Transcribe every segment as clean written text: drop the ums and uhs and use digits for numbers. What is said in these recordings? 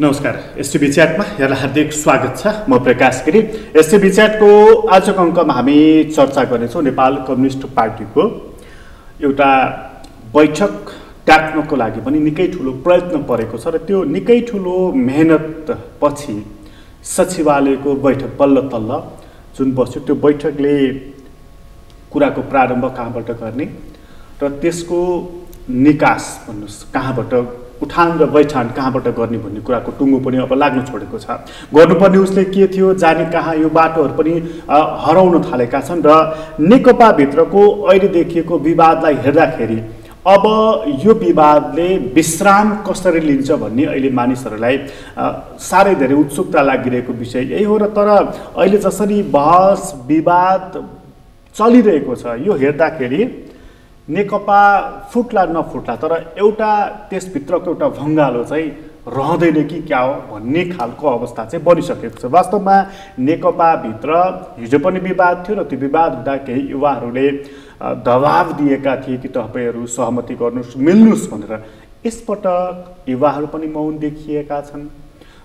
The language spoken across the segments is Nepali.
नमस्कार, एसटिभी च्याटमा यहाँलाई हार्दिक स्वागत छ। म प्रकाश गिरी। एसटिभी च्याटको आजको अङ्कमा हामी चर्चा गर्नेछौँ नेपाल कम्युनिस्ट पार्टीको एउटा बैठक डाक्नको लागि पनि निकै ठुलो प्रयत्न परेको छ र त्यो निकै ठुलो मेहनत पछि सचिवालयको बैठक बल्ल तल्ल जुन बस्यो त्यो बैठकले कुराको प्रारम्भ कहाँबाट गर्ने र त्यसको निकास भन्नुस् कहाँबाट उठान र बैठान कहाँबाट गर्ने भन्ने कुराको टुङ्गो पनि अब लाग्न छोडेको छ। गर्नुपर्ने उसले के थियो, जाने कहाँ, यो बाटोहरू पनि हराउन थालेका छन् र नेकपा भित्रको अहिले देखिएको विवादलाई हेर्दाखेरि अब यो विवादले विश्राम कसरी लिन्छ भन्ने अहिले मानिसहरूलाई साह्रै धेरै उत्सुकता लागिरहेको विषय यही हो। र तर अहिले जसरी बहस विवाद चलिरहेको छ यो हेर्दाखेरि नेकपा फुट्ला नफुट्ला तर एउटा त्यसभित्रको एउटा भङ्गालो चाहिँ रहँदैन कि क्या हो भन्ने खालको अवस्था चाहिँ बनिसकेको छ। वास्तवमा नेकपाभित्र हिजो पनि विवाद थियो र त्यो विवाद हुँदा केही युवाहरूले दबाब दिएका थिए कि तपाईँहरू सहमति गर्नुहोस्, मिल्नुहोस् भनेर। यसपटक युवाहरू पनि मौन देखिएका छन्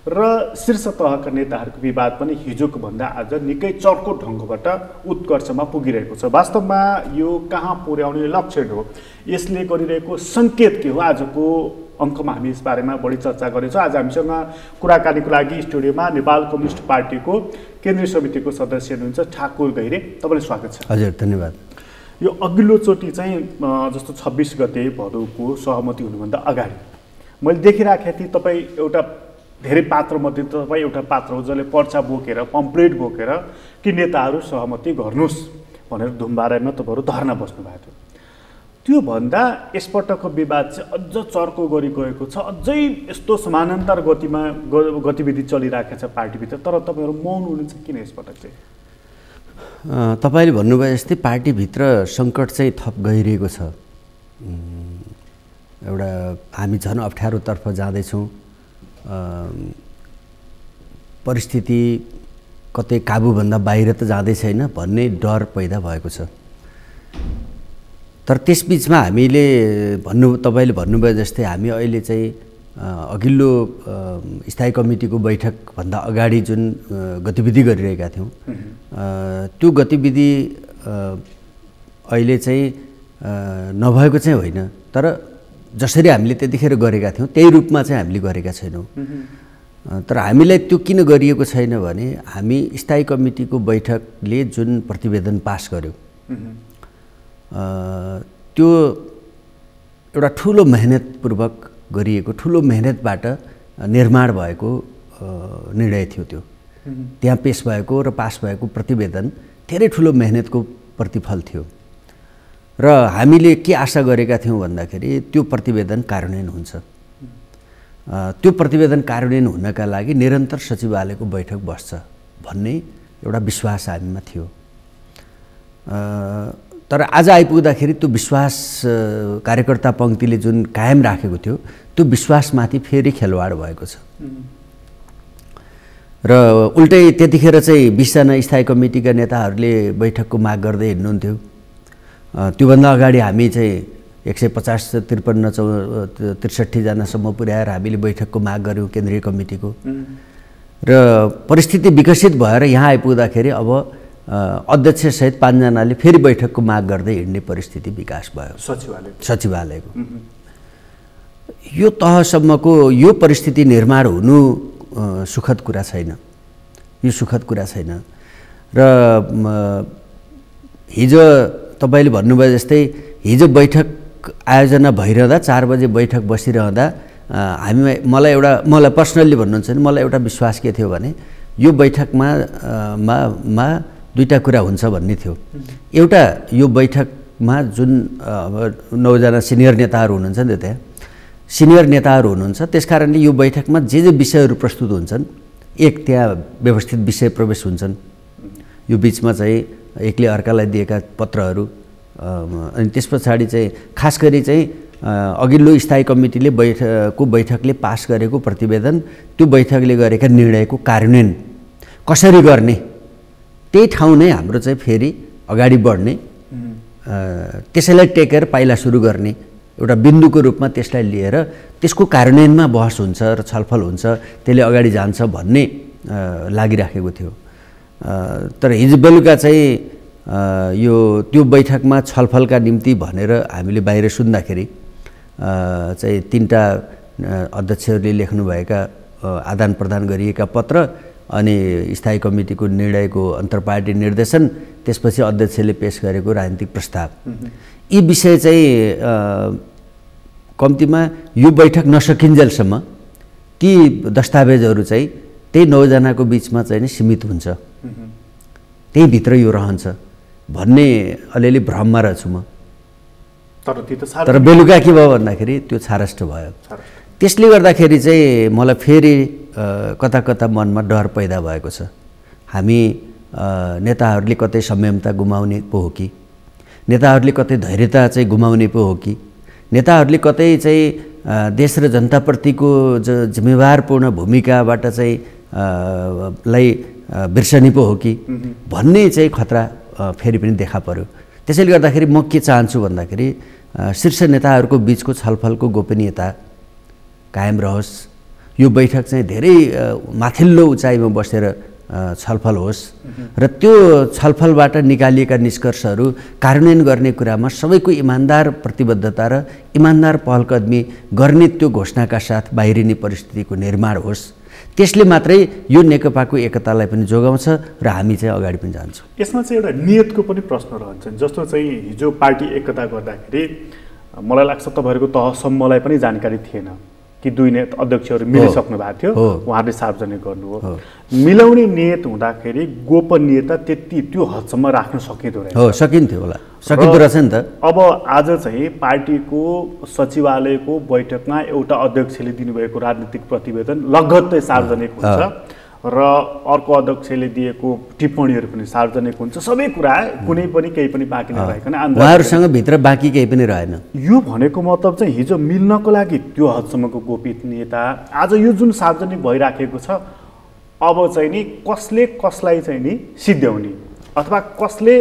र शीर्ष तहका नेताहरूको विवाद पनि हिजोको भन्दा आज निकै चर्को ढङ्गबाट उत्कर्षमा पुगिरहेको छ। वास्तवमा यो कहाँ पुर्याउने लक्षण हो, यसले गरिरहेको सङ्केत के हो, आजको अङ्कमा हामी यस बारेमा बढी चर्चा गर्नेछौँ। आज हामीसँग कुराकानीको लागि स्टुडियोमा नेपाल कम्युनिस्ट पार्टीको केन्द्रीय समितिको सदस्य हुनुहुन्छ ठाकुर गैरे। तपाईँलाई स्वागत छ। हजुर, धन्यवाद। यो अघिल्लोचोटि चाहिँ जस्तो 26 गते भदौको सहमति हुनुभन्दा अगाडि मैले देखिराखेको थिएँ तपाईँ एउटा धेरै पात्रमध्ये तपाईँ एउटा पात्र हो जसले पर्चा बोकेर पम्पलेट बोकेर कि नेताहरू सहमति गर्नुहोस् भनेर धुम्बारामा तपाईँहरू धर्ना बस्नु भएको थियो। त्यो भन्दा यसपटकको विवाद चाहिँ अझ चर्को गरी गएको छ। अझै यस्तो समानान्तर गतिमा गतिविधि चलिरहेको छ पार्टीभित्र, तर तपाईँहरू मौन हुनुहुन्छ किन यसपटक चाहिँ? तपाईँले भन्नुभयो जस्तै पार्टीभित्र सङ्कट चाहिँ थप गइरहेको छ। एउटा हामी झन् अप्ठ्यारोतर्फ जाँदैछौँ। परिस्थिति कतै काबुभन्दा बाहिर त जाँदै छैन भन्ने डर पैदा भएको छ। तर त्यसबिचमा हामीले तपाईँले भन्नुभयो जस्तै हामी अहिले चाहिँ अघिल्लो स्थायी कमिटीको बैठकभन्दा अगाडि जुन गतिविधि गरिरहेका थियौँ त्यो गतिविधि अहिले चाहिँ नभएको चाहिँ होइन, तर जसरी हामीले त्यतिखेर गरेका थियौँ त्यही रूपमा चाहिँ हामीले गरेका छैनौँ। तर हामीलाई त्यो किन गरिएको छैन भने हामी स्थायी कमिटीको बैठकले जुन प्रतिवेदन पास गर्यो त्यो एउटा ठुलो मेहनतपूर्वक गरिएको, ठुलो मेहनतबाट निर्माण भएको निर्णय थियो। त्यो त्यहाँ पेश भएको र पास भएको प्रतिवेदन धेरै ठुलो मेहनतको प्रतिफल थियो र हामीले के आशा गरेका थियौँ भन्दाखेरि त्यो प्रतिवेदन कार्यान्वयन हुन्छ। त्यो प्रतिवेदन कार्यान्वयन हुनका लागि निरन्तर सचिवालयको बैठक बस्छ भन्ने एउटा विश्वास हामीमा थियो। तर आज आइपुग्दाखेरि त्यो विश्वास कार्यकर्ता पङ्क्तिले जुन कायम राखेको थियो त्यो विश्वासमाथि फेरि खेलवाड भएको छ र उल्टै त्यतिखेर चाहिँ 20 जना स्थायी कमिटीका नेताहरूले बैठकको माग गर्दै हिँड्नुहुन्थ्यो। त्योभन्दा अगाडि हामी चाहिँ 150, 53, 63 जनासम्म पुर्याएर हामीले बैठकको माग गऱ्यौँ केन्द्रीय कमिटीको र परिस्थिति विकसित भएर यहाँ आइपुग्दाखेरि अब अध्यक्षसहित 5 जनाले फेरि बैठकको माग गर्दै हिँड्ने परिस्थिति विकास भयो सचिवालयको। यो तहसम्मको यो परिस्थिति निर्माण हुनु सुखद कुरा छैन, यो सुखद कुरा छैन। र हिजो तपाईँले भन्नुभयो जस्तै हिजो बैठक आयोजना भइरहँदा 4 बजे बैठक बसिरहँदा मलाई पर्सनल्ली भन्नुहुन्छ भने मलाई एउटा विश्वास के थियो भने यो बैठकमा दुईटा कुरा हुन्छ भन्ने थियो। एउटा यो बैठकमा जुन 9 जना सिनियर नेताहरू हुनुहुन्छ नि, त्यहाँ सिनियर नेताहरू हुनुहुन्छ, त्यसकारणले यो बैठकमा जे विषयहरू प्रस्तुत हुन्छन् एक त्यहाँ व्यवस्थित विषय प्रवेश हुन्छन्। यो बिचमा चाहिँ एकले अर्कालाई दिएका पत्रहरू अनि त्यस पछाडि चाहिँ खास गरी चाहिँ अघिल्लो स्थायी कमिटीले बैठकले पास गरेको प्रतिवेदन, त्यो बैठकले गरेका निर्णयको कार्यान्वयन कसरी गर्ने त्यही ठाउँ नै हाम्रो चाहिँ फेरि अगाडि बढ्ने, त्यसैलाई टेकेर पाइला सुरु गर्ने एउटा बिन्दुको रूपमा त्यसलाई लिएर त्यसको कार्यान्वयनमा बहस हुन्छ र छलफल हुन्छ, त्यसले अगाडि जान्छ भन्ने लागिराखेको थियो। तर हिजो बेलुका चाहिँ त्यो बैठकमा छलफलका निम्ति भनेर हामीले बाहिर सुन्दाखेरि चाहिँ 3टा अध्यक्षहरूले लेख्नुभएका आदान प्रदान गरिएका पत्र अनि स्थायी कमिटीको निर्णयको अन्तर्पार्टी निर्देशन, त्यसपछि अध्यक्षले पेश गरेको राजनीतिक प्रस्ताव, यी विषय चाहिँ कम्तीमा यो बैठक नसकिन्जेलसम्म ती दस्तावेजहरू चाहिँ त्यही 9 जनाको बिचमा चाहिँ सीमित हुन्छ, त्यही भित्र यो रहन्छ भन्ने अलिअलि भ्रममा रहेछु म। तर बेलुका के भयो भन्दाखेरि त्यो छारष्ट भयो। त्यसले गर्दाखेरि चाहिँ मलाई फेरि कता कता मनमा डर पैदा भएको छ। हामी नेताहरूले कतै संयमता गुमाउने पो हो कि, नेताहरूले कतै धैर्यता चाहिँ गुमाउने पो हो कि, नेताहरूले कतै चाहिँ देश र जनताप्रतिको जिम्मेवारपूर्ण भूमिकाबाट चाहिँ लाई बिर्सनी पो हो कि भन्ने चाहिँ खतरा फेरि पनि देखा पर्यो। त्यसैले गर्दाखेरि म के चाहन्छु भन्दाखेरि शीर्ष नेताहरूको बिचको छलफलको गोपनीयता कायम रहोस्, यो बैठक चाहिँ धेरै माथिल्लो उचाइमा बसेर छलफल होस् र त्यो छलफलबाट निकालिएका निष्कर्षहरू कार्यान्वयन गर्ने कुरामा सबैको इमान्दार प्रतिबद्धता र इमान्दार पहलकदमी गर्ने त्यो घोषणाका साथ बाहिरिने परिस्थितिको निर्माण होस्। त्यसले मात्रै यो नेकपाको एकतालाई पनि जोगाउँछ र हामी चाहिँ अगाडि पनि जान्छौँ। यसमा चाहिँ एउटा नियतको पनि प्रश्न रहन्छ। जस्तो चाहिँ हिजो पार्टी एकता गर्दाखेरि मलाई लाग्छ तपाईँहरूको तहसम्मलाई पनि जानकारी थिएन कि 2 अध्यक्षहरू मिलिसक्नु भएको थियो, उहाँहरूले सार्वजनिक गर्नुभयो। मिलाउने नियत हुँदाखेरि गोपनीयता त्यति त्यो हदसम्म राख्न सकिँदो रहेछ। हो, सकिन्थ्यो होला, सकिँदो रहेछ नि त। अब आज चाहिँ पार्टीको सचिवालयको बैठकमा एउटा अध्यक्षले दिनुभएको राजनीतिक प्रतिवेदन लगत्तै सार्वजनिक हुन्छ र अर्को अध्यक्षले दिएको टिप्पणीहरू पनि सार्वजनिक हुन्छ। सबै कुरा कुनै पनि केही पनि बाँकी नराखिकन उहाँहरूसँग भित्र बाँकी केही पनि रहेन। यो भनेको मतलब चाहिँ हिजो मिल्नको लागि त्यो हदसम्मको गोपनीयता आज यो जुन सार्वजनिक भइराखेको छ, अब चाहिँ नि कसले कसलाई चाहिँ नि सिद्ध्याउने अथवा कसले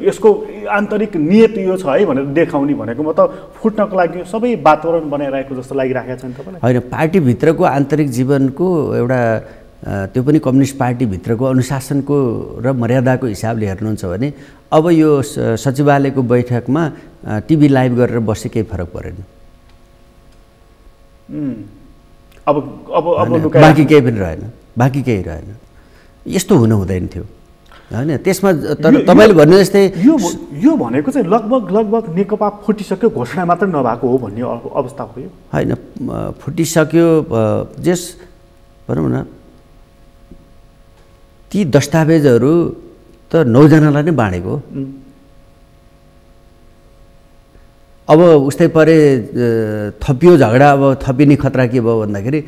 यसको आन्तरिक नियत यो छ है भनेर देखाउने भनेको मतलब फुट्नको लागि सबै वातावरण बनाइरहेको जस्तो लागिराखेको छ नि तपाईँलाई? होइन, पार्टीभित्रको आन्तरिक जीवनको एउटा त्यो पनि कम्युनिस्ट पार्टीभित्रको अनुशासनको र मर्यादाको हिसाबले हेर्नुहुन्छ भने अब यो सचिवालयको बैठकमा टिभी लाइभ गरेर बसे केही फरक परेन। अब बाँकी केही पनि रहेन, बाँकी केही रहेन। यस्तो हुनु हुँदैन थियो होइन। त्यसमा तर तपाईँले भन्नु जस्तै यो भनेको चाहिँ लगभग नेकपा फुटिसक्यो, घोषणा मात्रै नभएको हो भन्ने अवस्था हो यो? होइन, फुटिसक्यो जस भनौँ न, ती दस्तावेजहरू त 9 जनालाई नै बाँडेको। अब उस्तै परे थपियो झगडा, अब थपिने खतरा के भयो भन्दाखेरि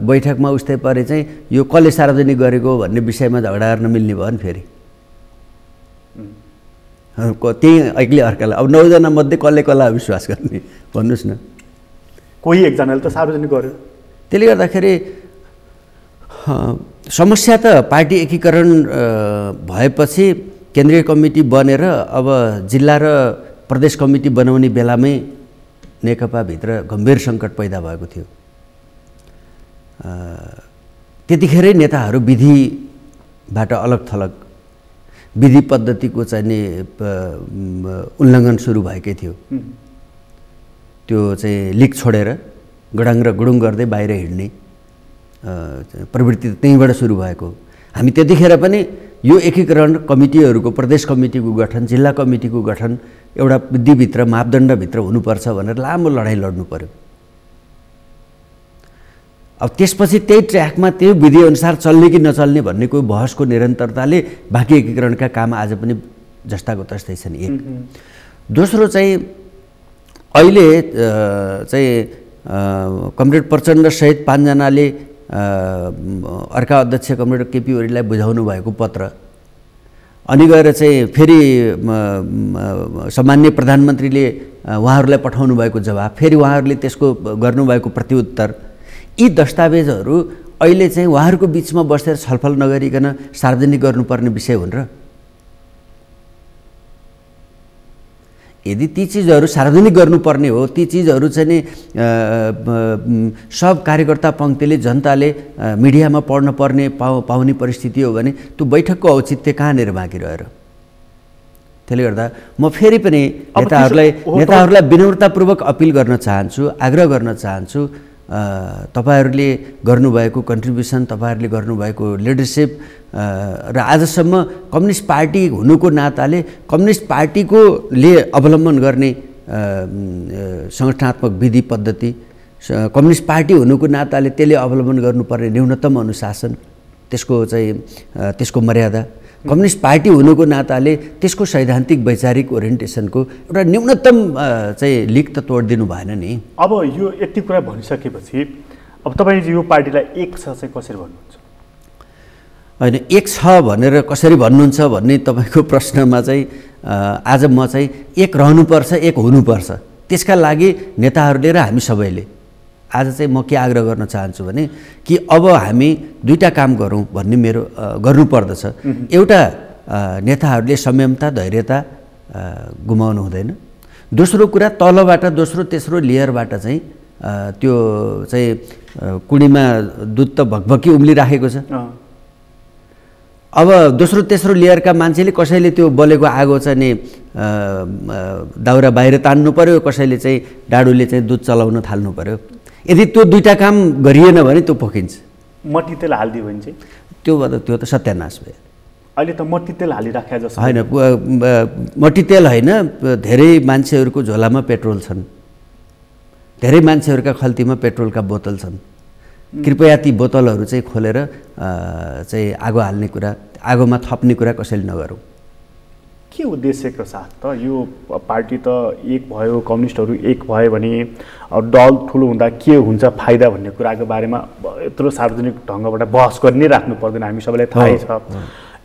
बैठकमा उस्तै परे चाहिँ यो कसले सार्वजनिक गरेको भन्ने विषयमा झगडा गर्न मिल्ने भयो नि फेरि। त्यही एक्लै अर्कालाई अब 9 जना मध्ये कसले कसलाई विश्वास गर्ने भन्नुहोस् न? कोही एकजनाले त सार्वजनिक गर्यो। त्यसले गर्दाखेरि समस्या त पार्टी एकीकरण भएपछि केन्द्रीय कमिटी बनेर अब जिल्ला र प्रदेश कमिटी बनाउने बेलामै नेकपाभित्र गम्भीर सङ्कट पैदा भएको थियो। त्यतिखेरै नेताहरू विधिबाट अलग थलग विधि पद्धतिको चाहिँ उल्लङ्घन सुरु भएकै थियो। त्यो चाहिँ लिक छोडेर गडाङ र गुडुङ गर्दै बाहिर हिँड्ने प्रवृत्ति त्यहीँबाट सुरु भएको। हामी त्यतिखेर पनि यो एकीकरण कमिटीहरूको प्रदेश कमिटीको गठन, जिल्ला कमिटीको गठन एउटा विधिभित्र मापदण्डभित्र हुनुपर्छ भनेर लामो लडाइँ लड्नु पर्यो। अब त्यसपछि त्यही ट्र्याकमा त्यो विधिअनुसार चल्ने कि नचल्ने भन्ने कोही बहसको निरन्तरताले बाँकी एकीकरणका काम आज पनि जस्ताको तस्तै छन्। एक दोस्रो चाहिँ अहिले चाहिँ कमरेड प्रचण्ड सहित 5 जनाले अर्का अध्यक्ष कमरेड केपी ओलीलाई बुझाउनु भएको पत्र, अनि गएर चाहिँ फेरि सामान्य प्रधानमन्त्रीले उहाँहरूलाई पठाउनु भएको जवाफ, फेरि उहाँहरूले त्यसको गर्नुभएको प्रत्युत्तर, यी दस्तावेजहरू अहिले चाहिँ उहाँहरूको बिचमा बसेर छलफल नगरिकन सार्वजनिक गर्नुपर्ने विषय हुन् र? यदि ती चिजहरू सार्वजनिक गर्नुपर्ने हो, ती चिजहरू चाहिँ नि सब कार्यकर्ता पङ्क्तिले जनताले मिडियामा पढ्न पर्ने पाउने परिस्थिति हो भने त्यो बैठकको औचित्य कहाँनिर बाँकी रहेर? त्यसले गर्दा म फेरि पनि नेताहरूलाई विनम्रतापूर्वक अपिल गर्न चाहन्छु, आग्रह गर्न चाहन्छु, तपाईहरूले गर्नुभएको कन्ट्रिब्युसन, तपाईँहरूले गर्नुभएको लिडरसिप र आजसम्म कम्युनिस्ट पार्टी हुनुको नाताले कम्युनिस्ट पार्टीले अवलम्बन गर्ने सङ्गठनात्मक विधि पद्धति, कम्युनिस्ट पार्टी हुनुको नाताले त्यसले अवलम्बन गर्नुपर्ने न्यूनतम अनुशासन, त्यसको मर्यादा, कम्युनिस्ट पार्टी हुनुको नाताले त्यसको सैद्धान्तिक वैचारिक ओरिएन्टेसनको एउटा न्यूनतम चाहिँ लिक त तोडिदिनु भएन नि। अब यो यति कुरा भनिसकेपछि अब तपाईँ यो पार्टीलाई एक छ चाहिँ कसरी भन्नुहुन्छ? होइन, एक छ भनेर कसरी भन्नुहुन्छ भन्ने तपाईँको प्रश्नमा चाहिँ आज म चाहिँ एक रहनुपर्छ, एक हुनुपर्छ। त्यसका लागि नेताहरूले र हामी सबैले आज चाहिँ म के आग्रह गर्न चाहन्छु भने कि अब हामी दुईटा काम गरौँ भन्ने मेरो गर्नुपर्दछ। एउटा, नेताहरूले संयमता, धैर्यता गुमाउनु हुँदैन। दोस्रो कुरा, तलबाट दोस्रो तेस्रो लेयरबाट चाहिँ त्यो चाहिँ कुडीमा दुध त भकभकी उम्लिराखेको छ। अब दोस्रो तेस्रो लेयरका मान्छेले कसैले त्यो बलेको आगो चाहिँ नि दाउरा बाहिर तान्नु पर्यो, कसैले चाहिँ डाडुले चाहिँ दुध चलाउन थाल्नु पर्यो। यदि त्यो दुईटा काम गरिएन भने त्यो पोखिन्छ। मट्टीतेल हालिदियो भने चाहिँ त्यो त सत्यानाश भयो। अहिले त मट्टीतेल हालिराखे जस्तो होइन, मट्टीतेल होइन, धेरै मान्छेहरूको झोलामा पेट्रोल छन्, धेरै मान्छेहरूका खल्तीमा पेट्रोलका बोतल छन्। कृपया ती बोतलहरू चाहिँ खोलेर चाहिँ आगो हाल्ने कुरा, आगोमा थप्ने कुरा कसैले नगरौँ। के उद्देश्यको साथ त यो पार्टी त एक भयो, कम्युनिस्टहरू एक भयो भने दल ठुलो हुँदा के हुन्छ फाइदा भन्ने कुराको बारेमा यत्रो सार्वजनिक ढङ्गबाट बहस गरि नै राख्नु पर्दैन, हामी सबैलाई थाहै छ।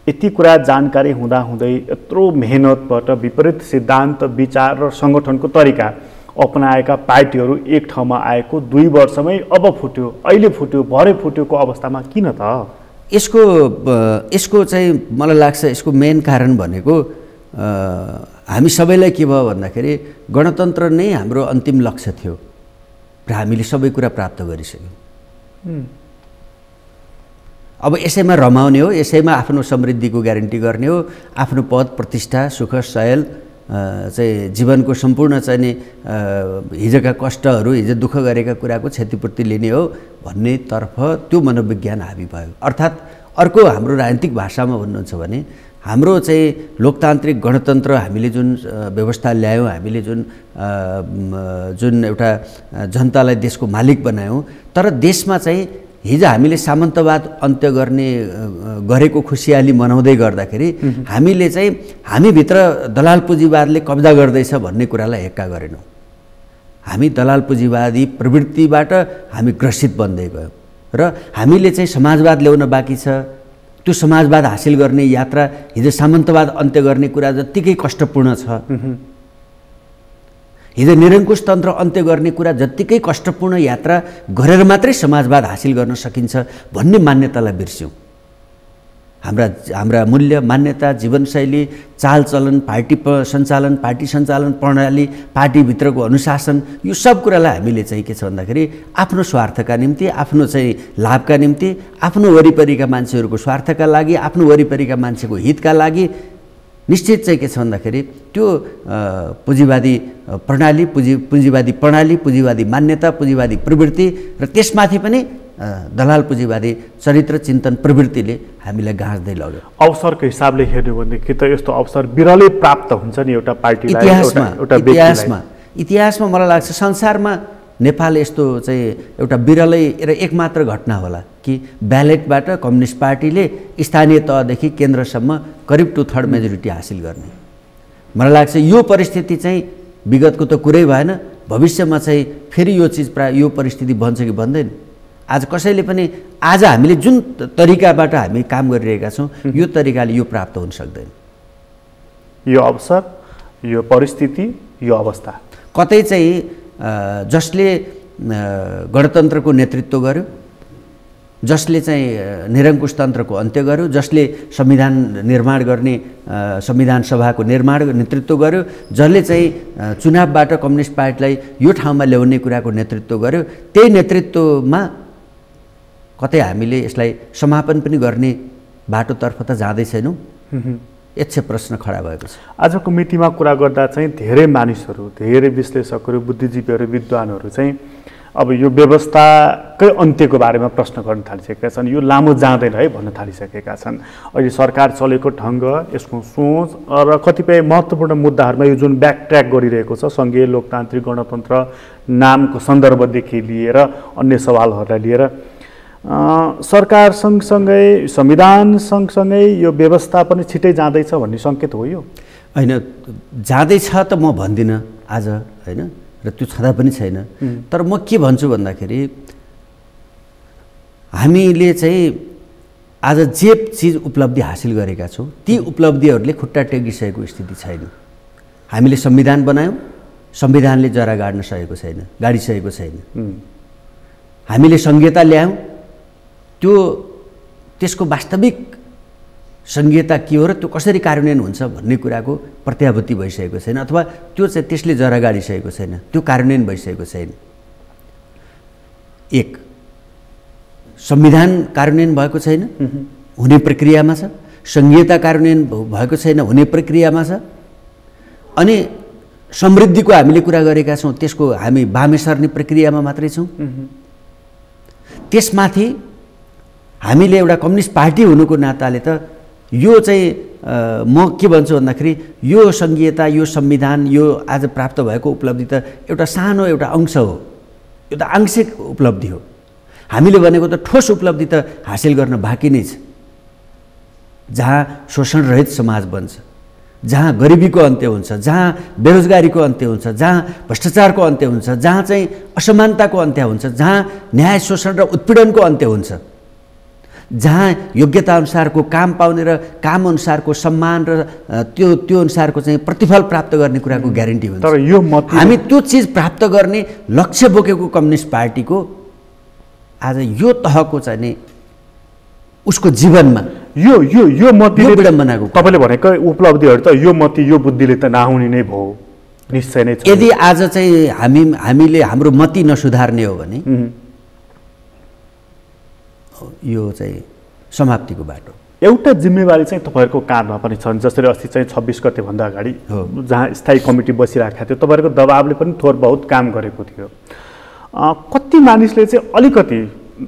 यति कुरा जानकारी हुँदाहुँदै यत्रो मेहनतबाट विपरीत सिद्धान्त, विचार र सङ्गठनको तरिका अपनाएका पार्टीहरू एक ठाउँमा आएको 2 वर्षमै अब फुट्यो, अहिले फुट्यो, भरे फुट्योको अवस्थामा किन त? यसको चाहिँ मलाई लाग्छ यसको मेन कारण भनेको हामी सबैलाई के भयो भन्दाखेरि गणतन्त्र नै हाम्रो अन्तिम लक्ष्य थियो र हामीले सबै कुरा प्राप्त गरिसक्यौँ। अब यसैमा रमाउने हो, यसैमा आफ्नो समृद्धिको ग्यारेन्टी गर्ने हो, आफ्नो पद प्रतिष्ठा सुख शयल चाहिँ जीवनको सम्पूर्ण चाहिँ नि हिजोका कष्टहरू, हिजो दुःख गरेका कुराको क्षतिपूर्ति लिने हो भन्नेतर्फ त्यो मनोविज्ञान हाबी भयो। अर्थात् अर्को हाम्रो राजनीतिक भाषामा भन्नुहुन्छ भने हाम्रो चाहिँ लोकतान्त्रिक गणतन्त्र हामीले जुन व्यवस्था ल्यायौँ, हामीले जुन एउटा जनतालाई देशको मालिक बनायौँ, तर देशमा चाहिँ हिजो हामीले सामन्तवाद अन्त्य गरेको खुसियाली मनाउँदै गर्दाखेरि हामीले चाहिँ हामीभित्र दलाल पुँजीवादले कब्जा गर्दैछ भन्ने कुरालाई हेक्का गरेनौँ। हामी दलाल पुँजीवादी प्रवृत्तिबाट हामी ग्रसित बन्दै गयौँ र हामीले चाहिँ समाजवाद ल्याउन बाँकी छ। त्यो समाजवाद हासिल गर्ने यात्रा हिजो सामन्तवाद अन्त्य गर्ने कुरा जत्तिकै कष्टपूर्ण छ, हिजो निरङ्कुश तन्त्र अन्त्य गर्ने कुरा जत्तिकै कष्टपूर्ण यात्रा गरेर मात्रै समाजवाद हासिल गर्न सकिन्छ भन्ने मान्यतालाई बिर्स्यौँ। हाम्रा मूल्य, मान्यता, जीवनशैली, चालचलन, पार्टी सञ्चालन प्रणाली, पार्टीभित्रको अनुशासन, यो सब कुरालाई हामीले चाहिँ के छ भन्दाखेरि आफ्नो स्वार्थका निम्ति, आफ्नो चाहिँ लाभका निम्ति, आफ्नो वरिपरिका मान्छेहरूको स्वार्थका लागि, आफ्नो वरिपरिका मान्छेको हितका लागि निश्चित चाहिँ के छ भन्दाखेरि त्यो पुँजीवादी प्रणाली, पुँजीवादी मान्यता, पुँजीवादी प्रवृत्ति र त्यसमाथि पनि दलाल पुँजीवादी चरित्र चिन्तन प्रवृत्तिले हामीलाई गाँच्दै लग्यो। अवसरको हिसाबले हेर्नु भनेदेखि त यस्तो अवसर बिरलै प्राप्त हुन्छ नि एउटा पार्टीलाई। इतिहासमा मलाई लाग्छ संसारमा नेपाल यस्तो चाहिँ एउटा बिरलै र एकमात्र घटना होला कि ब्यालेटबाट कम्युनिस्ट पार्टीले स्थानीय तहदेखि केन्द्रसम्म करिब 2/3 मेजोरिटी हासिल गर्ने। मलाई लाग्छ यो परिस्थिति चाहिँ विगतको त कुरै भएन, भविष्यमा चाहिँ फेरि यो परिस्थिति बन्छ कि बन्दैन। आज कसैले पनि आज हामीले जुन तरिकाबाट हामी काम गरिरहेका छौँ यो तरिकाले यो प्राप्त हुन सक्दैन। यो अवसर, यो परिस्थिति, यो अवस्था कतै चाहिँ जसले गणतन्त्रको नेतृत्व गर्यो, जसले चाहिँ निरङ्कुश तन्त्रको अन्त्य गर्यो, जसले संविधान निर्माण गर्ने संविधान सभाको नेतृत्व गर्यो, जसले चाहिँ चुनावबाट कम्युनिस्ट पार्टीलाई यो ठाउँमा ल्याउने कुराको नेतृत्व गर्यो, त्यही नेतृत्वमा कतै हामीले यसलाई समापन पनि गर्ने बाटोतर्फ त जाँदै छैनौँ। यक्ष प्रश्न खडा भएको छ। आजको मितिमा कुरा गर्दा चाहिँ धेरै मानिसहरू, धेरै विश्लेषकहरू, बुद्धिजीवीहरू, विद्वानहरू चाहिँ अब यो व्यवस्थाकै अन्त्यको बारेमा प्रश्न गर्न थालिसकेका छन्। यो लामो जाँदैन है भन्न थालिसकेका छन्। अहिले सरकार चलेको ढङ्ग, यसको सोच र कतिपय महत्त्वपूर्ण मुद्दाहरूमा यो जुन ब्याकट्र्याक गरिरहेको छ, सङ्घीय लोकतान्त्रिक गणतन्त्र नामको सन्दर्भदेखि लिएर अन्य सवालहरूलाई लिएर सरकार सँगसँगै संविधान सँगसँगै यो व्यवस्था पनि छिटै जाँदैछ भन्ने सङ्केत हो यो? होइन, जाँदैछ त म भन्दिनँ आज, होइन, र त्यो छँदा पनि छैन। तर म के भन्छु भन्दाखेरि हामीले चाहिँ आज जे चिज उपलब्धि हासिल गरेका छौँ ती उपलब्धिहरूले खुट्टा टेकिसकेको स्थिति छैन। हामीले संविधान बनायौँ, संविधानले जरा गाडिसकेको छैन। हामीले संहिता ल्यायौँ, त्यसको वास्तविक संहिता के हो र त्यो कसरी कार्यान्वयन हुन्छ भन्ने कुराको प्रत्याभूति भइसकेको छैन, अथवा त्यो चाहिँ त्यसले जरा गाडिसकेको छैन, त्यो कार्यान्वयन भइसकेको छैन। एक, संविधान कार्यान्वयन भएको छैन, हुने प्रक्रियामा छ। संहिता कार्यान्वयन भएको छैन, हुने प्रक्रियामा छ। अनि समृद्धिको हामीले कुरा गरेका छौँ, त्यसको हामी बामे सर्ने प्रक्रियामा मात्रै छौँ। त्यसमाथि हामीले एउटा कम्युनिस्ट पार्टी हुनुको नाताले त यो चाहिँ म के भन्छु भन्दाखेरि यो संहिता, यो संविधान, यो आज प्राप्त भएको उपलब्धि त एउटा सानो एउटा अंश हो, यो त आंशिक उपलब्धि हो। हामीले भनेको त ठोस उपलब्धि त हासिल गर्न बाँकी नै छ, जहाँ शोषणरहित समाज बन्छ, जहाँ गरिबीको अन्त्य हुन्छ, जहाँ बेरोजगारीको अन्त्य हुन्छ, जहाँ भ्रष्टाचारको अन्त्य हुन्छ, जहाँ चाहिँ असमानताको अन्त्य हुन्छ, जहाँ न्याय, शोषण र उत्पीडनको अन्त्य हुन्छ, जहाँ योग्यता अनुसारको काम पाउने र काम अनुसारको सम्मान र त्यो अनुसारको चाहिँ प्रतिफल प्राप्त गर्ने कुराको ग्यारेन्टी हुन्छ। तर यो हामी त्यो चिज प्राप्त गर्ने लक्ष्य बोकेको कम्युनिस्ट पार्टीको आज यो तहको चाहिँ नि उसको जीवनमा यो यो यो मतीले विडम्बनाको तपाईँले भनेको उपलब्धिहरू त यो मती, यो बुद्धिले त नहुने नै भयो, निश्चय नै छ। यदि आज चाहिँ हामीले हाम्रो मती नसुधार्ने हो भने यो चाहिँ समाप्तिको बाटो। एउटा जिम्मेवारी चाहिँ तपाईँहरूको काँधमा पनि छन्, जसरी अस्ति चाहिँ 26 गतेभन्दा अगाडि जहाँ स्थायी कमिटी बसिरहेको थियो, तपाईँहरूको दबावले पनि थोर बहुत काम गरेको थियो। कति मानिसले चाहिँ अलिकति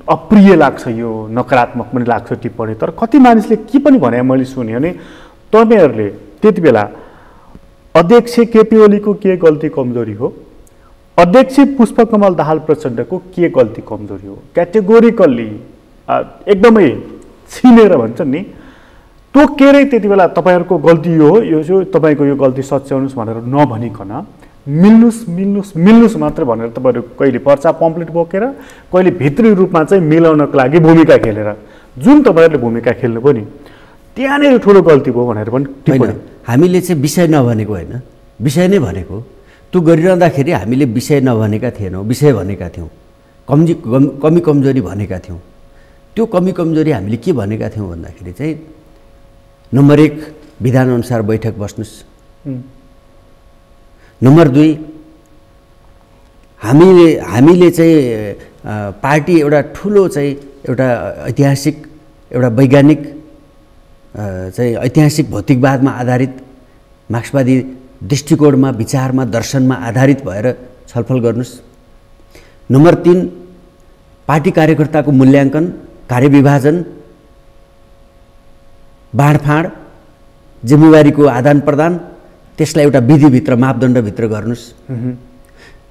अप्रिय लाग्छ, यो नकारात्मक पनि लाग्छ टिप्पणी, तर कति मानिसले के पनि भने मैले सुने भने तपाईँहरूले त्यति बेला अध्यक्ष केपी ओलीको के गल्ती कमजोरी हो, अध्यक्ष पुष्पकमल दाहाल प्रचण्डको के गल्ती कमजोरी हो, क्याटेगोरिकल्ली एकदमै छिनेर भन्छ नि, तोकेरै त्यति बेला तपाईँहरूको गल्ती हो, यो तपाईँको यो गल्ती सच्याउनुहोस् भनेर नभनिकन मिल्नुहोस् मात्र भनेर तपाईँहरू कहिले पर्चा पम्पलेट बोकेर, कहिले भित्री रूपमा चाहिँ मिलाउनको लागि भूमिका खेलेर, जुन तपाईँहरूले भूमिका खेल्नुभयो नि त्यहाँनिर ठुलो गल्ती भयो भनेर पनि टिप्पणी। हामीले चाहिँ विषय नभनेको होइन, विषय नै भनेको। त्यो गरिरहँदाखेरि हामीले विषय नभनेका थिएनौँ, विषय भनेका थियौँ, कमी कमजोरी भनेका थियौँ। त्यो कमी कमजोरी हामीले के भनेका थियौँ भन्दाखेरि चाहिँ नम्बर 1 विधानअनुसार बैठक बस्नुहोस्, नम्बर 2 हामीले चाहिँ पार्टी एउटा ठुलो चाहिँ एउटा ऐतिहासिक, एउटा वैज्ञानिक चाहिँ ऐतिहासिक भौतिकवादमा आधारित, मार्क्सवादी दृष्टिकोणमा, विचारमा, दर्शनमा आधारित भएर छलफल गर्नुहोस्। नम्बर 3 पार्टी कार्यकर्ताको मूल्याङ्कन, कार्यविभाजन, बाँडफाँड, जिम्मेवारीको आदान प्रदान, त्यसलाई एउटा विधिभित्र, मापदण्डभित्र गर्नुहोस्।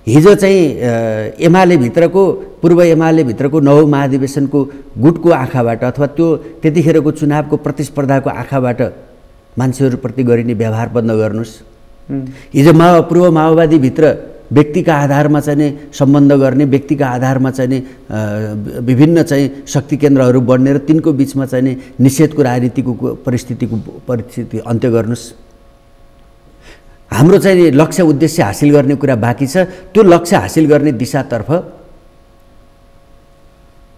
हिजो चाहिँ एमाले भित्रको, पूर्व एमाले भित्रको 9औं महाधिवेशनको गुटको आँखाबाट अथवा त्यो त्यतिखेरको चुनावको प्रतिस्पर्धाको आँखाबाट मान्छेहरूप्रति गरिने व्यवहार बन्द गर्नुहोस्। हिजो पूर्व माओवादीभित्र व्यक्तिका आधारमा चाहिँ नि सम्बन्ध गर्ने, व्यक्तिका आधारमा चाहिँ नि विभिन्न चाहिँ शक्ति केन्द्रहरू बढ्ने र तिनको बिचमा चाहिँ नि निषेधको राजनीतिको परिस्थिति अन्त्य गर्नुहोस्। हाम्रो चाहिँ लक्ष्य उद्देश्य हासिल गर्ने कुरा बाँकी छ। त्यो लक्ष्य हासिल गर्ने दिशातर्फ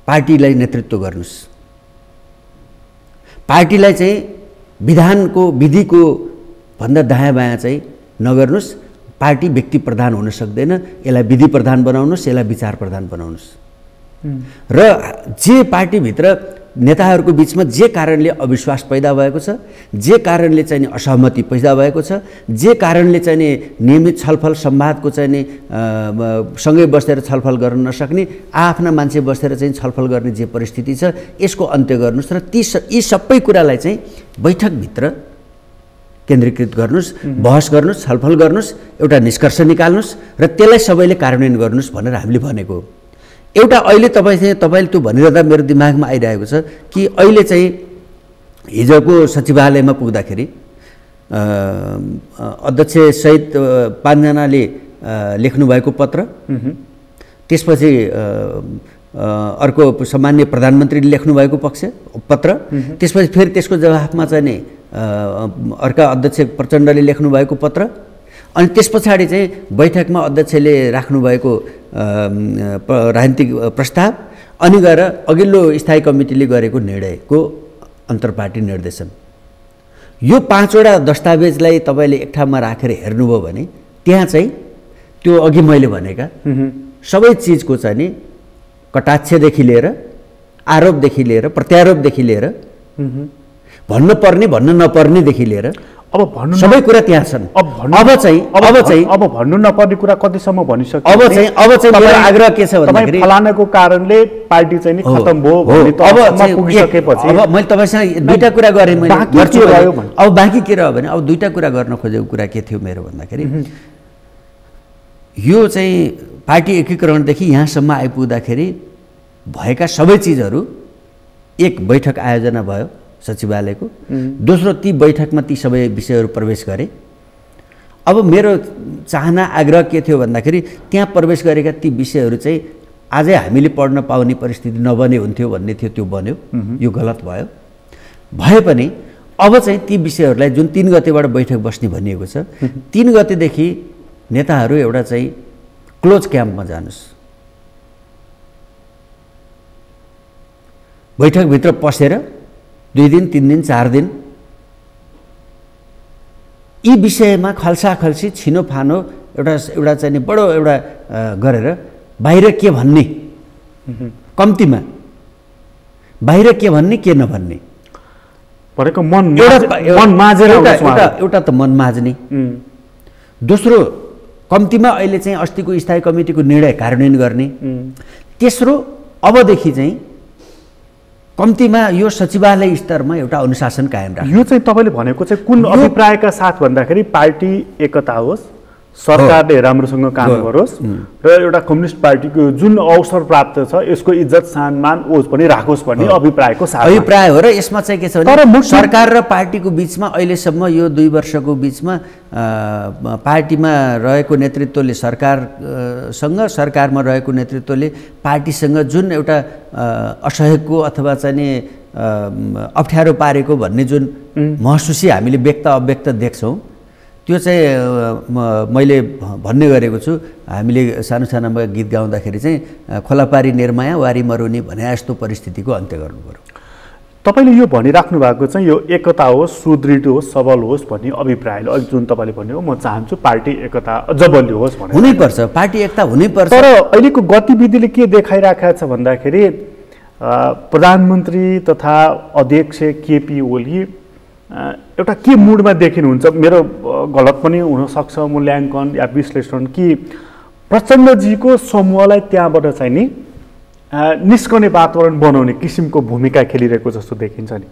पार्टीलाई नेतृत्व गर्नुस्, पार्टीलाई चाहिँ विधानको विधिको भन्दा दायाँ बायाँ चाहिँ नगर्नुस्। पार्टी व्यक्ति प्रधान हुन सक्दैन, यसलाई विधि प्रधान बनाउनुस्, यसलाई विचार प्रधान बनाउनुस्। र जे पार्टीभित्र नेताहरूको बिचमा जे कारणले अविश्वास पैदा भएको छ, जे कारणले चाहिँ असहमति पैदा भएको छ, जे कारणले चाहिँ नियमित छलफल संवादको चाहिँ सँगै बसेर छलफल गर्न नसक्ने, आफ्ना मान्छे बसेर चाहिँ छलफल गर्ने जे परिस्थिति छ, यसको अन्त्य गर्नुस् र यी सबै कुरालाई चाहिँ बैठकभित्र केन्द्रीकृत गर्नुस्, बहस गर्नुस्, छलफल गर्नुस्, एउटा निष्कर्ष निकाल्नुस् र त्यसलाई सबैले कार्यान्वयन गर्नुस् भनेर हामीले भनेको हो। एउटा अहिले तपाईँले त्यो भनिरहँदा मेरो दिमागमा आइरहेको छ कि अहिले चाहिँ हिजोको सचिवालयमा पुग्दाखेरि अध्यक्ष सहित 5 जनाले लेख्नुभएको पत्र, त्यसपछि अर्को सामान्य प्रधानमन्त्रीले लेख्नुभएको पत्र, त्यसपछि फेरि त्यसको जवाफमा चाहिँ नि अर्का अध्यक्ष प्रचण्डले लेख्नुभएको पत्र, अनि त्यस पछाडि चाहिँ बैठकमा अध्यक्षले राख्नुभएको राजनीतिक प्रस्ताव, अनि गएर अघिल्लो स्थायी कमिटीले गरेको निर्णयको अन्तर्पार्टी निर्देशन, यो 5वटा दस्तावेजलाई तपाईँले एक ठाउँमा राखेर हेर्नुभयो भने त्यहाँ चाहिँ त्यो अघि मैले भनेका सबै चिजको चाहिँ नि कटाक्षदेखि लिएर, आरोपदेखि लिएर, प्रत्यारोपदेखि लिएर, भन्न पर्ने भन्न नपर्नेदेखि लिएर अब भन्नु सबै कुरा त्यहाँ छन्। अब भन्नु नपर्ने कुरा कतिसम्म भनिसक्यो? अब चाहिँ मेरो आग्रह के छ भन्दाखेरि फलानाको कारणले पार्टी चाहिँ नि खतम भयो भन्ने तहसम्म पुगिसकेपछि अब मैले तपाईसँग दुईटा कुरा गरेँ, मैले गर्छु। अब बाँकी के रह्यो भने अब दुईटा कुरा गर्न खोजेको कुरा के थियो मेरो भन्दाखेरि यो चाहिँ पार्टी एकीकरणदेखि यहाँसम्म आइपुग्दाखेरि भएका सबै चिजहरू, एक बैठक आयोजना भयो सचिवालयको, दोस्रो ती बैठकमा ती सबै विषयहरू प्रवेश गरे। अब मेरो चाहना आग्रह के थियो भन्दाखेरि त्यहाँ प्रवेश गरेका ती विषयहरू चाहिँ आजै हामीले पढ्न पाउने परिस्थिति नबने हुन्थ्यो भन्ने थियो, त्यो बन्यो, यो गलत भयो। भए पनि अब चाहिँ ती विषयहरूलाई जुन 3 गतेबाट बैठक बस्ने भनिएको छ, 3 गतेदेखि नेताहरू एउटा चाहिँ क्लोज क्याम्पमा जानुस्, बैठकभित्र पसेर 2 दिन 3 दिन 4 दिन यी विषयमा खल्साखल्सी छिनोफानो एउटा चाहिँ बडो एउटा गरेर बाहिर के भन्ने, कम्तीमा बाहिर के भन्ने के नभन्ने भनेको मन माझेर एउटा त मन माझ्ने, दोस्रो कम्तीमा अहिले चाहिँ अस्तिको स्थायी कमिटीको निर्णय कार्यान्वयन गर्ने, तेस्रो अबदेखि चाहिँ कम्तीमा यो सचिवालय स्तरमा एउटा अनुशासन कायम राख्नु। यो चाहिँ तपाईँले भनेको चाहिँ कुन अभिप्रायका साथ भन्दाखेरि पार्टी एकता होस्, सरकारले राम्रोसँग काम गरोस् र एउटा कम्युनिस्ट पार्टीको जुन अवसर प्राप्त छ यसको इज्जत सम्मान ओज पनि राखोस् भन्ने अभिप्रायको साथ अभिप्राय हो। र यसमा चाहिँ के छ भने सरकार र पार्टीको बिचमा अहिलेसम्म यो 2 वर्षको बिचमा पार्टीमा रहेको नेतृत्वले सरकारसँग, सरकारमा रहेको नेतृत्वले पार्टीसँग जुन एउटा असहयोगको अथवा चाहिँ अप्ठ्यारो पारेको भन्ने जुन महसुसी हामीले व्यक्त अव्यक्त देख्छौँ, त्यो चाहिँ मैले भन्ने गरेको छु। हामीले सानो सानोमा गीत गाउँदाखेरि चाहिँ खोलापारी निर्माया वारी मरुनी भने जस्तो परिस्थितिको अन्त्य गर्नु पर्यो। तपाईँले यो भनिराख्नु भएको चाहिँ यो एकता होस्, सुदृढ होस्, सबल होस् भन्ने अभिप्रायले अहिले जुन तपाईँले भन्यो, म चाहन्छु पार्टी एकता अझ बलियो होस् भनेर। हुनैपर्छ, पार्टी एकता हुनैपर्छ। तर अहिलेको गतिविधिले के देखाइराखेको छ भन्दाखेरि प्रधानमन्त्री तथा अध्यक्ष केपी ओली एउटा के मुडमा देखिनुहुन्छ, मेरो गलत पनि हुनसक्छ मूल्याङ्कन या विश्लेषण, कि प्रचण्डजीको समूहलाई त्यहाँबाट चाहिँ नि निस्कने वातावरण बनाउने किसिमको भूमिका खेलिरहेको जस्तो देखिन्छ नि।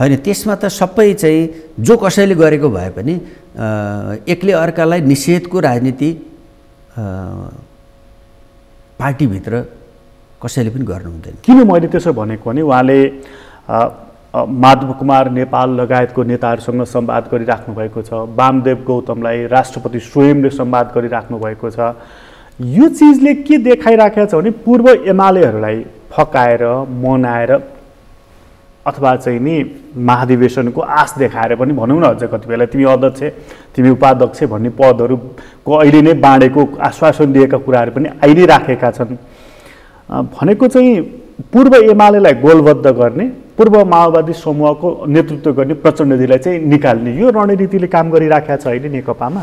होइन, त्यसमा त सबै चाहिँ जो कसैले गरेको भए पनि एकले अर्कालाई निषेधको राजनीति पार्टीभित्र कसैले पनि गर्नु हुँदैन। किन मैले त्यसो भनेको भने उहाँले माधव कुमार नेपाल लगायतको नेताहरूसँग संवाद गरिराख्नु भएको छ, वामदेव गौतमलाई राष्ट्रपति स्वयंले संवाद गरिराख्नु भएको छ। यो चिजले के देखाइराखेको छ भने पूर्व एमालेहरूलाई फकाएर मनाएर अथवा चाहिँ नि महाधिवेशनको आश देखाएर पनि भनौँ न, अझ कति बेला तिमी अध्यक्ष तिमी उपाध्यक्ष भन्ने पदहरूको अहिले नै बाँडेको आश्वासन दिएका कुराहरू पनि आइ नै राखेका छन्। भनेको चाहिँ पूर्व एमालेलाई गोलबद्ध गर्ने, पूर्व माओवादी समूहको नेतृत्व गर्ने प्रचण्डजीलाई चाहिँ निकाल्ने यो रणनीतिले काम गरिराखेको छ अहिले नेकपामा।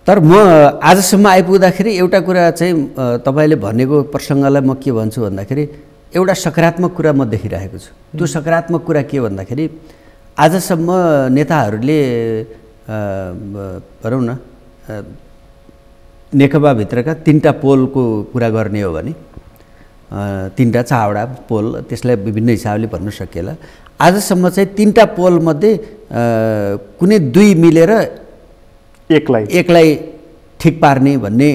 तर म आजसम्म आइपुग्दाखेरि एउटा कुरा चाहिँ तपाईँले भनेको प्रसङ्गलाई म के भन्छु भन्दाखेरि एउटा सकारात्मक कुरा म देखिरहेको छु। त्यो सकारात्मक कुरा के भन्दाखेरि आजसम्म नेताहरूले भनौँ न नेकपाभित्रका 3टा पोलको कुरा गर्ने हो भने 3टा 4वटा पोल, त्यसलाई विभिन्न हिसाबले भन्न सकिएला। आजसम्म चाहिँ 3टा पोलमध्ये कुनै 2 मिलेर एकलाई ठिक पार्ने भन्ने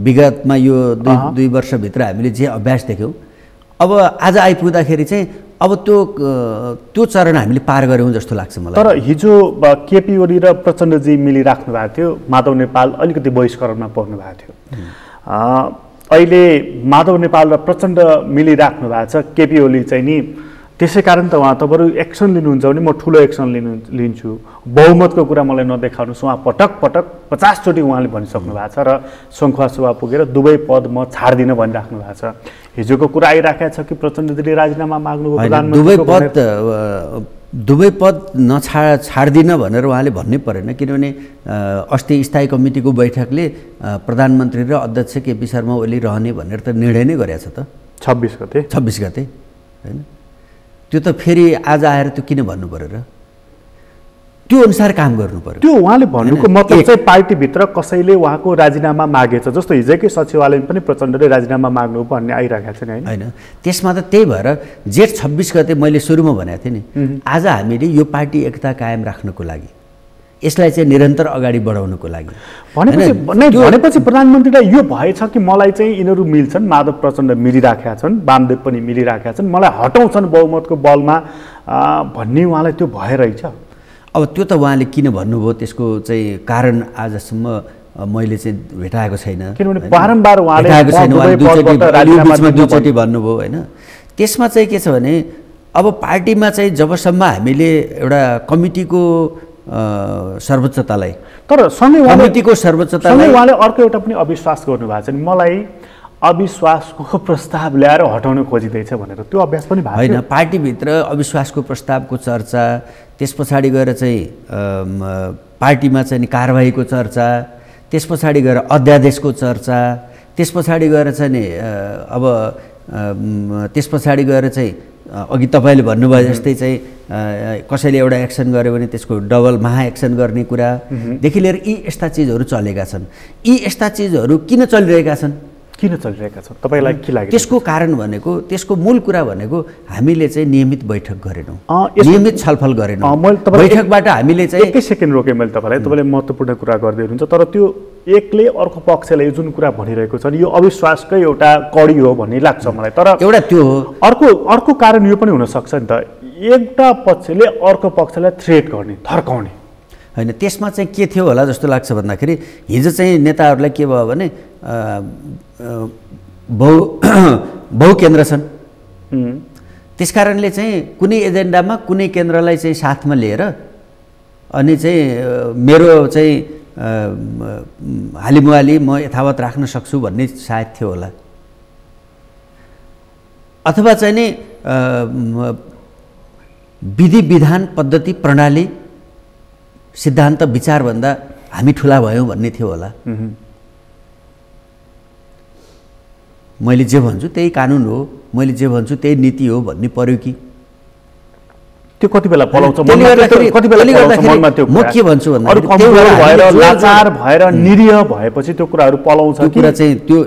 विगतमा यो 2 वर्षभित्र हामीले जे अभ्यास देख्यौँ, अब आज आइपुग्दाखेरि चाहिँ अब त्यो चरण हामीले पार गऱ्यौँ जस्तो लाग्छ मलाई। तर हिजो केपी ओली र प्रचण्डजी मिलिराख्नु भएको थियो, माधव नेपाल अलिकति बहिष्करणमा पर्नु भएको थियो। अहिले माधव नेपाल र प्रचण्ड मिलिराख्नु भएको छ, केपी ओली चाहिँ नि त्यसै कारण त उहाँ त बरु एक्सन लिनुहुन्छ भने म ठुलो एक्सन लिन्छु, बहुमतको कुरा मलाई नदेखाउनुहोस्। उहाँ पटक पटक 50 चोटि उहाँले भनिसक्नु भएको छ र सङ्खुवा सभा पुगेर दुवै पद म छाड्दिनँ भनिराख्नु भएको छ। हिजोको कुरा आइराखेको छ कि प्रचण्डजीले राजीनामा माग्नुभयो, दुवै पद छाड्दिनँ भनेर उहाँले भन्नै परेन, किनभने अस्ति स्थायी कमिटीको बैठकले प्रधानमन्त्री र अध्यक्ष केपी शर्मा ओली रहने भनेर त निर्णय नै गरेछ त 26 गते हैन। त्यो त फेरि आज आएर त्यो किन भन्नु पर्यो र? त्यो अनुसार काम गर्नु पर्यो। त्यो उहाँले भन्नुको मतलब चाहिँ पार्टीभित्र कसैले उहाँको राजीनामा मागेछ, जस्तो हिजोकै सचिवालयमा पनि प्रचण्डले राजीनामा माग्नु भन्ने आइरहेको छ नि हैन। त्यसमा त त्यही भएर जेठ 26 गते मैले सुरुमा भनेको थिएँ नि, आज हामीले यो पार्टी एकता कायम राख्नको लागि, यसलाई चाहिँ निरन्तर अगाडि बढाउनको लागि भनेपछि प्रधानमन्त्रीलाई यो भएछ कि मलाई चाहिँ यिनीहरू मिल्छन्, माधव प्रचण्ड मिलिराखेका छन्, वामदेव पनि मिलिराखेका छन्, मलाई हटाउँछन् बहुमतको बलमा भन्ने उहाँलाई त्यो भएरहेछ। अब त्यो त उहाँले किन भन्नुभयो त्यसको चाहिँ कारण आजसम्म मैले चाहिँ भेटाएको छैन, किनभने बारम्बार उहाँले दुईचोटि भन्नुभयो होइन। त्यसमा चाहिँ के छ भने अब पार्टीमा चाहिँ जबसम्म हामीले एउटा कमिटीको सर्वोच्चतालाई, तर सँगै कमिटीको सर्वोच्चतालाई उहाँले अर्को एउटा पनि अविश्वास गर्नुभएको छ नि, मलाई अविश्वासको प्रस्ताव ल्याएर हटाउन खोजिँदैछ भनेर, त्यो अभ्यास पनि भएको होइन। पार्टीभित्र अविश्वासको प्रस्तावको चर्चा, त्यस पछाडि गएर चाहिँ पार्टीमा चाहिँ कारबाहीको चर्चा, त्यस पछाडि गएर अध्यादेशको चर्चा, त्यस पछाडि गएर चाहिँ नि अब त्यस पछाडि गएर चाहिँ अघि तपाईँले भन्नुभयो जस्तै चाहिँ कसैले एउटा एक्सन गर्यो भने त्यसको डबल महाएक्सन गर्ने कुरादेखि लिएर यी यस्ता चिजहरू चलेका छन्। यी यस्ता चिजहरू किन चलिरहेका छन् तपाईँलाई के लाग्यो? त्यसको कारण भनेको, त्यसको मूल कुरा भनेको हामीले चाहिँ नियमित बैठक गरेनौँ, नियमित छलफल गरेनौँ। बैठकबाट हामीले चाहिँ एकै सेकेन्ड रोकेँ मैले तपाईँले महत्त्वपूर्ण कुरा गर्दै हुनुहुन्छ, तर त्यो एकले अर्को पक्षलाई जुन कुरा भनिरहेको छ नि यो अविश्वासकै एउटा कडी हो भन्ने लाग्छ मलाई। तर एउटा त्यो हो, अर्को कारण यो पनि हुनसक्छ नि त, एउटा पक्षले अर्को पक्षलाई थ्रेट गर्ने, थर्काउने होइन। त्यसमा चाहिँ के थियो होला जस्तो लाग्छ भन्दाखेरि हिजो चाहिँ नेताहरूलाई के भयो भने बहु केन्द्र छन्, त्यस कारणले चाहिँ कुनै एजेन्डामा कुनै केन्द्रलाई चाहिँ साथमा लिएर अनि चाहिँ मेरो चाहिँ हालिमुहाली म यथावत राख्न सक्छु भन्ने सायद थियो होला, अथवा चाहिँ नि विधि विधान पद्धति प्रणाली सिद्धान्त विचारभन्दा हामी ठुला भयौँ भन्ने थियो होला। मैले जे भन्छु त्यही कानुन हो, मैले जे भन्छु त्यही नीति हो भन्ने पर्यो कि त्यो कति बेला पलाउँछ? म के भन्छु भन्दा लाचार भएर निरीह भएपछि त्यो कुराहरू पलाउँछ। त्यो कुरा चाहिँ त्यो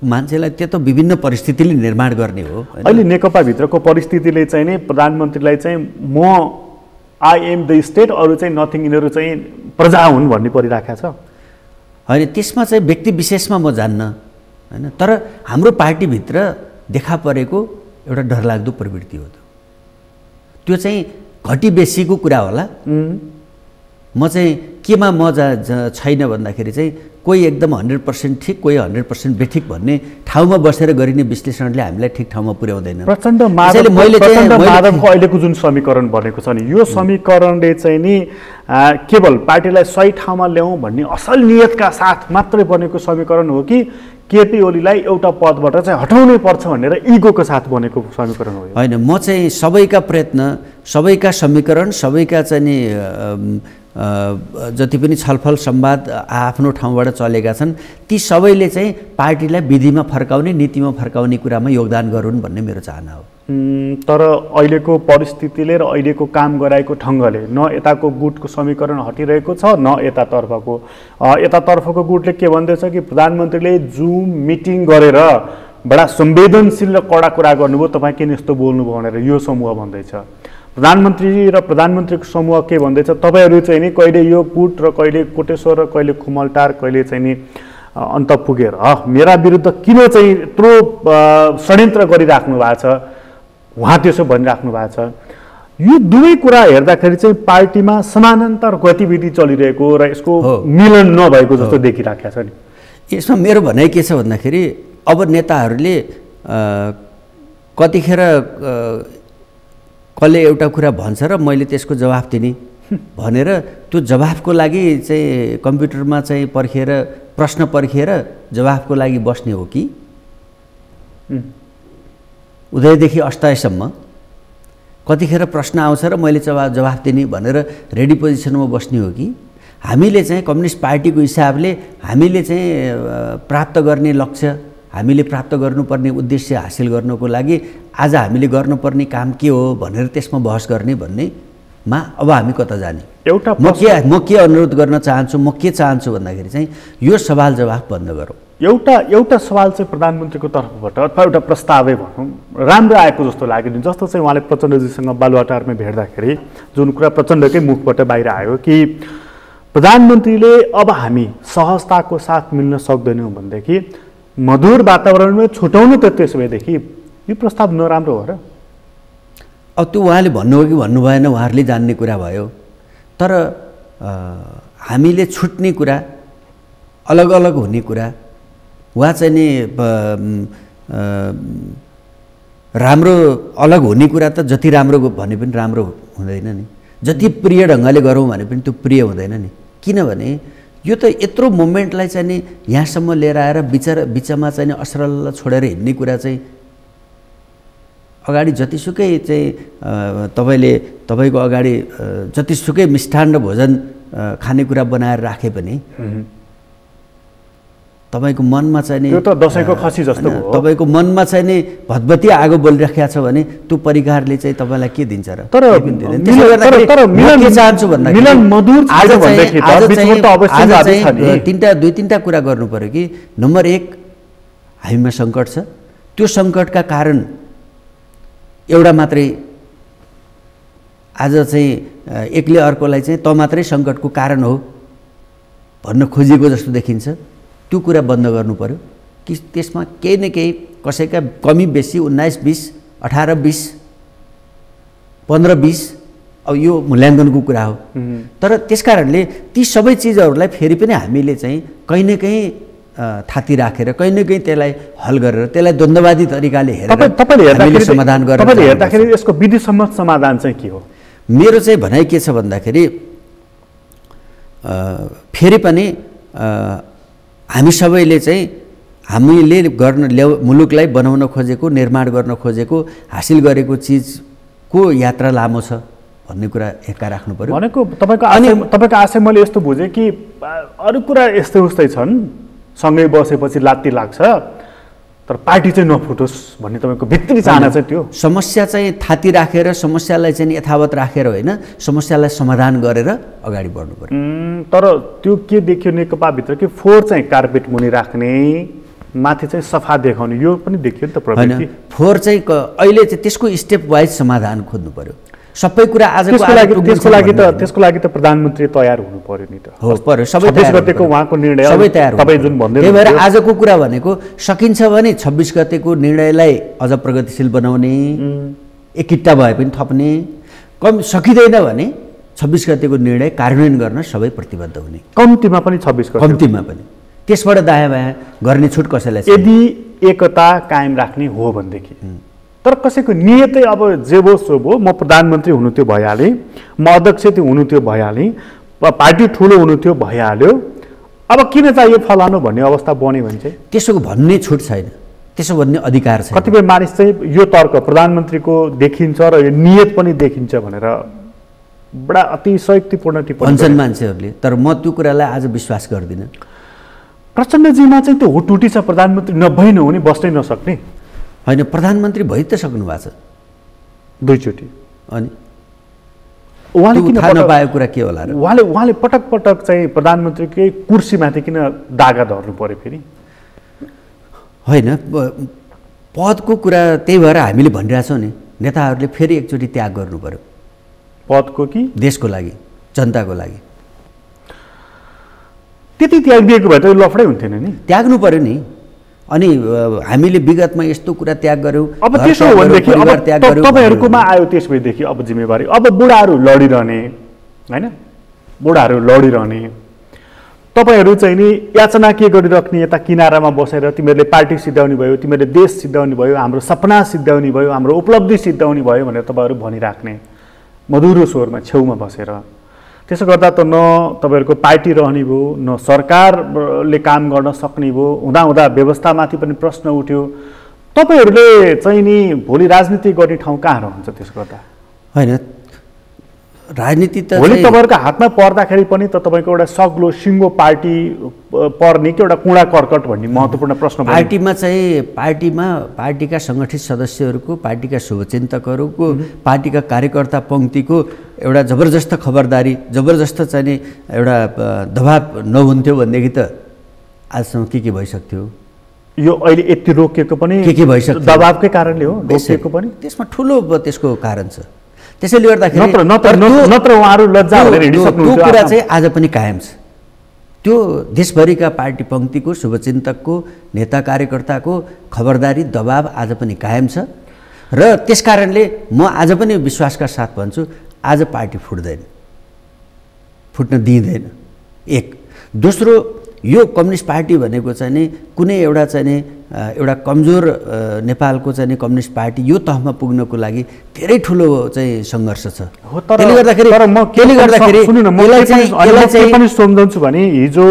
मान्छेलाई त्यो त विभिन्न परिस्थितिले निर्माण गर्ने हो। अहिले नेकपाभित्रको परिस्थितिले चाहिँ नै प्रधानमन्त्रीलाई चाहिँ म आई एम द स्टेट, अरू चाहिँ नथिङ, यिनीहरू चाहिँ प्रजा हुन् भन्ने परिराखेको छ होइन। त्यसमा चाहिँ व्यक्ति विशेषमा म जान्न होइन, तर हाम्रो पार्टीभित्र देखा परेको एउटा डरलाग्दो प्रवृत्ति हो। त्यो चाहिँ घटी बेसीको कुरा होला। म चाहिँ केमा म छैन भन्दाखेरि चाहिँ कोही एकदम 100% ठिक, कोही 100% बेठिक भन्ने ठाउँमा बसेर गरिने विश्लेषणले हामीलाई ठिक ठाउँमा पुर्याउँदैन। प्रचण्ड माधवको अहिलेको जुन समीकरण बनेको छ नि, यो समीकरणले चाहिँ नि केवल पार्टीलाई सही ठाउँमा ल्याउँ भन्ने असल नियतका साथ मात्रै बनेको समीकरण हो कि केपी ओलीलाई एउटा पदबाट चाहिँ हटाउनै पर्छ भनेर इगोको साथ बनेको समीकरण हो? होइन, म चाहिँ सबैका प्रयत्न, सबैका समीकरण, सबैका चाहिँ नि जति पनि छलफल संवाद आफ्नो ठाउँबाट चलेका छन् ती सबैले चाहिँ पार्टीलाई विधिमा फर्काउने, नीतिमा फर्काउने कुरामा योगदान गरून् भन्ने मेरो चाहना हो। तर अहिलेको परिस्थितिले र अहिलेको काम गराएको ढङ्गले न यताको गुटको समीकरण हटिरहेको छ, न यतातर्फको गुटले के भन्दैछ कि प्रधानमन्त्रीले जुम मिटिङ गरेर बडा संवेदनशील र कडा कुरा गर्नुभयो, तपाईँ किन यस्तो बोल्नुभयो भनेर यो समूह भन्दैछ। प्रधानमन्त्री र प्रधानमन्त्रीको समूह के भन्दैछ, तपाईँहरू चाहिँ नि कहिले यो गुट र कहिले कोटेश्वर र कहिले खुमलटार कहिले चाहिँ नि अन्त पुगेर मेरा विरुद्ध किन चाहिँ यत्रो षड्यन्त्र गरिराख्नु भएको छ, उहाँ त्यसो भनिराख्नु भएको छ। यो दुवै कुरा हेर्दाखेरि चाहिँ पार्टीमा समानान्तर गतिविधि चलिरहेको र यसको मिलन नभएको जस्तो देखिराखेको छ नि। यसमा मेरो भनाइ के छ भन्दाखेरि अब नेताहरूले कतिखेर कसले एउटा कुरा भन्छ र मैले त्यसको जवाफ दिने भनेर त्यो जवाफको लागि चाहिँ कम्प्युटरमा चाहिँ पर्खिएर प्रश्न पर्खिएर जवाफको लागि बस्ने हो कि उदयदेखि अस्ताएसम्म कतिखेर प्रश्न आउँछ र मैले जवाफ दिने भनेर रेडी पोजिसनमा बस्ने हो कि हामीले चाहिँ कम्युनिस्ट पार्टीको हिसाबले हामीले चाहिँ प्राप्त गर्ने लक्ष्य, हामीले प्राप्त गर्नुपर्ने उद्देश्य हासिल गर्नको लागि आज हामीले गर्नुपर्ने काम के हो भनेर त्यसमा बहस गर्ने भन्नेमा अब हामी कता जाने? म के अनुरोध गर्न चाहन्छु, म के चाहन्छु भन्दाखेरि चाहिँ यो सवाल जवाफ बन्द गरौँ। एउटा सवाल चाहिँ प्रधानमन्त्रीको तर्फबाट अथवा एउटा प्रस्तावै भनौँ राम्रो आएको जस्तो लाग्यो नि। जस्तो चाहिँ उहाँले प्रचण्डजीसँग बालुवाटारमा भेट्दाखेरि जुन कुरा प्रचण्डकै मुखबाट बाहिर आयो कि प्रधानमन्त्रीले अब हामी सहजताको साथ मिल्न सक्दैनौँ भनेदेखि मधुर वातावरणमै छुटाउनु त त्यसो भएदेखि यो प्रस्ताव नराम्रो हो र? अब त्यो उहाँले भन्नु हो कि भन्नु भएन उहाँहरूले जान्ने कुरा भयो। तर हामीले छुट्ने कुरा, अलग अलग हुने कुरा, वा चाहिँ नि राम्रो अलग हुने कुरा त जति राम्रो भने पनि राम्रो हुँदैन नि, जति प्रिय ढङ्गले गरौँ भने पनि त्यो प्रिय हुँदैन नि। किनभने यो त यत्रो मोमेन्टलाई चाहिँ नि यहाँसम्म लिएर आएर बिचमा चाहिँ नि असरल छोडेर हिँड्ने कुरा चाहिँ अगाडि जतिसुकै चाहिँ तपाईँको अगाडि जतिसुकै मिष्ठान्न भोजन खानेकुरा बनाएर राखे पनि तपाईँको मनमा चाहिँ नि त्यो त दसैँको खसी जस्तो हो। तपाईँको मनमा चाहिँ नि भतभती आगो बोलिराखेको छ भने त्यो परिकारले चाहिँ तपाईँलाई के दिन्छ र? दुई तिनवटा कुरा गर्नु पर्यो कि नम्बर 1 हामीमा सङ्कट छ, त्यो सङ्कटका कारण एउटा मात्रै आज चाहिँ एकले अर्कोलाई चाहिँ त मात्रै सङ्कटको कारण हो भन्न खोजेको जस्तो देखिन्छ। त्यो कुरा बन्द गर्नु पर्यो कि त्यसमा केही न केही कसैका कमी बेसी 19, 20, 18, 20, 15, 20 अब यो मूल्याङ्कनको कुरा हो। तर त्यसकारणले ती सबै चिजहरूलाई फेरि पनि हामीले चाहिँ कहीँ न कहीँ थाती राखेर कहीँ न कहीँ त्यसलाई हल गरेर त्यसलाई द्वन्द्ववादी तरिकाले हेरेर समाधान गरेर तपाईँले हेर्दाखेरि यसको विधिसम्मत समाधान चाहिँ के हो? मेरो चाहिँ भनाइ के छ भन्दाखेरि फेरि पनि हामी सबैले चाहिँ हामीले मुलुकलाई बनाउन खोजेको, निर्माण गर्न खोजेको, हासिल गरेको चिजको यात्रा लामो छ भन्ने कुरा हेक्का राख्नु पर्यो। भनेको तपाईँको आशय मैले यस्तो बुझेँ कि अरू कुरा यस्तै उस्तै छन्, सँगै बसेपछि लात्ती लाग्छ तर पार्टी चाहिँ नफुटोस् भन्ने तपाईँको भित्री चाहना चाहिँ त्यो समस्या चाहिँ थाती राखेर समस्यालाई चाहिँ यथावत राखेर होइन, समस्यालाई समाधान गरेर अगाडि बढ्नु पर्यो। तर त्यो के देखियो नेकपाभित्र कि फोहोर चाहिँ कार्पेट मुनि राख्ने, माथि चाहिँ सफा देखाउने, यो पनि देखियो नि त प्रवृत्ति। फोहोर चाहिँ अहिले चाहिँ त्यसको स्टेप वाइज समाधान खोज्नु पर्यो। सबै कुरा त्यसको लागि त प्रधानमन्त्री तयार हुनु पर्यो नि त। हो पर्यो, सबै 26 गतेको उहाँको निर्णय सबै तयार तपाईँ जुन भन्दै त्यही भएर आजको कुरा भनेको सकिन्छ भने 26 गतेको निर्णयलाई अझ प्रगतिशील बनाउने, एकिट्टा भए पनि थप्ने, सकिँदैन भने 26 गतेको निर्णय कार्यान्वयन गर्न सबै प्रतिबद्ध हुने। कम्तीमा पनि 26 गते कम्तीमा पनि त्यसबाट दायाँ बायाँ गर्ने छुट कसैलाई छैन। यदि एकता कायम राख्ने हो भनेदेखि तर कसैको नियतै अब जे भो सो भो, म प्रधानमन्त्री हुनु थियो भइहालेँ, म अध्यक्ष हुनु थियो भइहालेँ, पार्टी ठुलो हुनु थियो भइहाल्यो, अब किन चाहियो फलानु भन्ने अवस्था बन्यो भने चाहिँ त्यसो भन्ने छुट छैन, त्यसो भन्ने अधिकार छैन। कतिपय मानिस चाहिँ यो तर्क प्रधानमन्त्रीको देखिन्छ र यो नियत पनि देखिन्छ भनेर बडा अतिशयोक्तिपूर्ण टिप्पणी भन्छन् मान्छेहरूले, तर म त्यो कुरालाई आज विश्वास गर्दिनँ। प्रचण्डजीमा चाहिँ त्यो हुटुटी छ, प्रधानमन्त्री नभइ नहुने, बस्नै नसक्ने। होइन, प्रधानमन्त्री भइ त सक्नु भएको छ दुईचोटि, अनि उहाँले किन थाहा नपाएको कुरा के होला र? उहाँले पटक पटक चाहिँ प्रधानमन्त्रीकै कुर्सीमाथि किन दागा धर्नु पर्यो फेरि? होइन, पदको कुरा त्यही भएर हामीले भनिरहेछौँ नि, नेताहरूले फेरि एकचोटि त्याग गर्नु पर्यो। पदको कि देशको लागि, जनताको लागि। त्यति त्याग दिएको भए त लफडै हुन्थेन नि? त्याग्नु पर्यो नि। अनि हामीले विगतमा यस्तो कुरा त्याग गऱ्यौँ, अब त्यसो हो भनेदेखि तपाईँहरूकोमा आयो त्यसपछि अब जिम्मेवारी। अब बुढाहरू लडिरहने होइन, बुढाहरू लडिरहने, तपाईँहरू चाहिँ नि याचना के गरिराख्ने, यता किनारामा बसेर तिमीहरूले पार्टी सिद्ध्याउने भयो, तिमीहरूले देश सिद्ध्याउने भयो, हाम्रो सपना सिद्ध्याउने भयो, हाम्रो उपलब्धि सिद्ध्याउने भयो भनेर तपाईँहरू भनिराख्ने मधुरो स्वरमा छेउमा बसेर। त्यसो गर्दा त न तपाईँहरूको पार्टी रहने भयो, न सरकारले काम गर्न सक्ने भयो। हुँदाहुँदा व्यवस्थामाथि पनि प्रश्न उठ्यो। तपाईँहरूले चाहिँ नि भोलि राजनीति गर्ने ठाउँ कहाँ रहन्छ त्यसो गर्दा? होइन, राजनीति त भोलि तपाईँहरूको हातमा पर्दाखेरि पनि त तपाईँको एउटा सग्लो सिङ्गो पार्टी पर्ने कि एउटा कुँडा कर्कट भन्ने महत्त्वपूर्ण प्रश्न। पार्टीमा पार्टीका सङ्गठित सदस्यहरूको, पार्टीका शुभचिन्तकहरूको, पार्टीका कार्यकर्ता पङ्क्तिको एउटा जबरजस्त खबरदारी, जबरजस्त चाहिँ नि एउटा दबाब नहुन्थ्यो भनेदेखि त आजसम्म के भइसक्थ्यो? यो अहिले यति रोकिएको पनि के भइसक्यो? दबाबकै कारणले हो रोकिएको पनि। त्यसमा ठुलो त्यसको कारण छ। त्यसैले गर्दाखेरि नत्र उहाँहरू लज्जा भएर हिँडिसक्नुहुन्छ। त्यो कुरा चाहिँ आज पनि कायम छ। त्यो देशभरिका पार्टी पङ्क्तिको, शुभचिन्तकको, नेता कार्यकर्ताको खबरदारी, दबाब आज पनि कायम छ। र त्यस कारणले म आज पनि विश्वासका साथ भन्छु, आज पार्टी फुट्दैन, फुट्न दिँदैन। एक। दोस्रो, यो कम्युनिस्ट पार्टी भनेको चाहिँ नि कुनै एउटा चाहिँ नि एउटा कमजोर नेपालको चाहिँ नि कम्युनिस्ट पार्टी यो तहमा पुग्नको लागि धेरै ठुलो चाहिँ सङ्घर्ष छ। त्यसले गर्दाखेरि पनि सम्झन्छु भने हिजो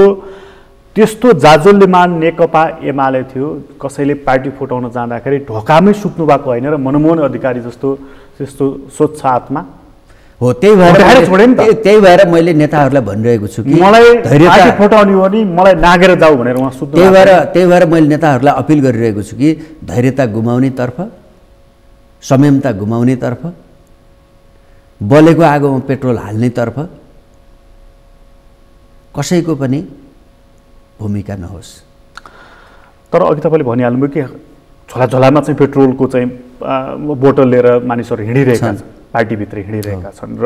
त्यस्तो जाजोल्यमान नेकपा एमाले थियो, कसैले पार्टी फुटाउन जाँदाखेरि ढोकामै सुत्नु भएको होइन र मनमोहन अधिकारी जस्तो त्यस्तो स्वच्छ आत्मा हो। त्यही भएर मैले नेताहरूलाई भनिरहेको छु कि मलाई धैर्य फुटाउने हो नि, मलाई नागेर जाऊ भनेर उहाँ सुत्नु। त्यही भएर मैले नेताहरूलाई अपिल गरिरहेको छु कि धैर्यता गुमाउनेतर्फ, संयमता गुमाउनेतर्फ, बलेको आगोमा पेट्रोल हाल्नेतर्फ कसैको पनि भूमिका नहोस्। तर अघि तपाईँले भनिहाल्नुभयो कि झोलाझोलामा चाहिँ पेट्रोलको चाहिँ बोतल लिएर मानिसहरू हिँडिरहेका छन्, पार्टीभित्र हिँडिरहेका छन् र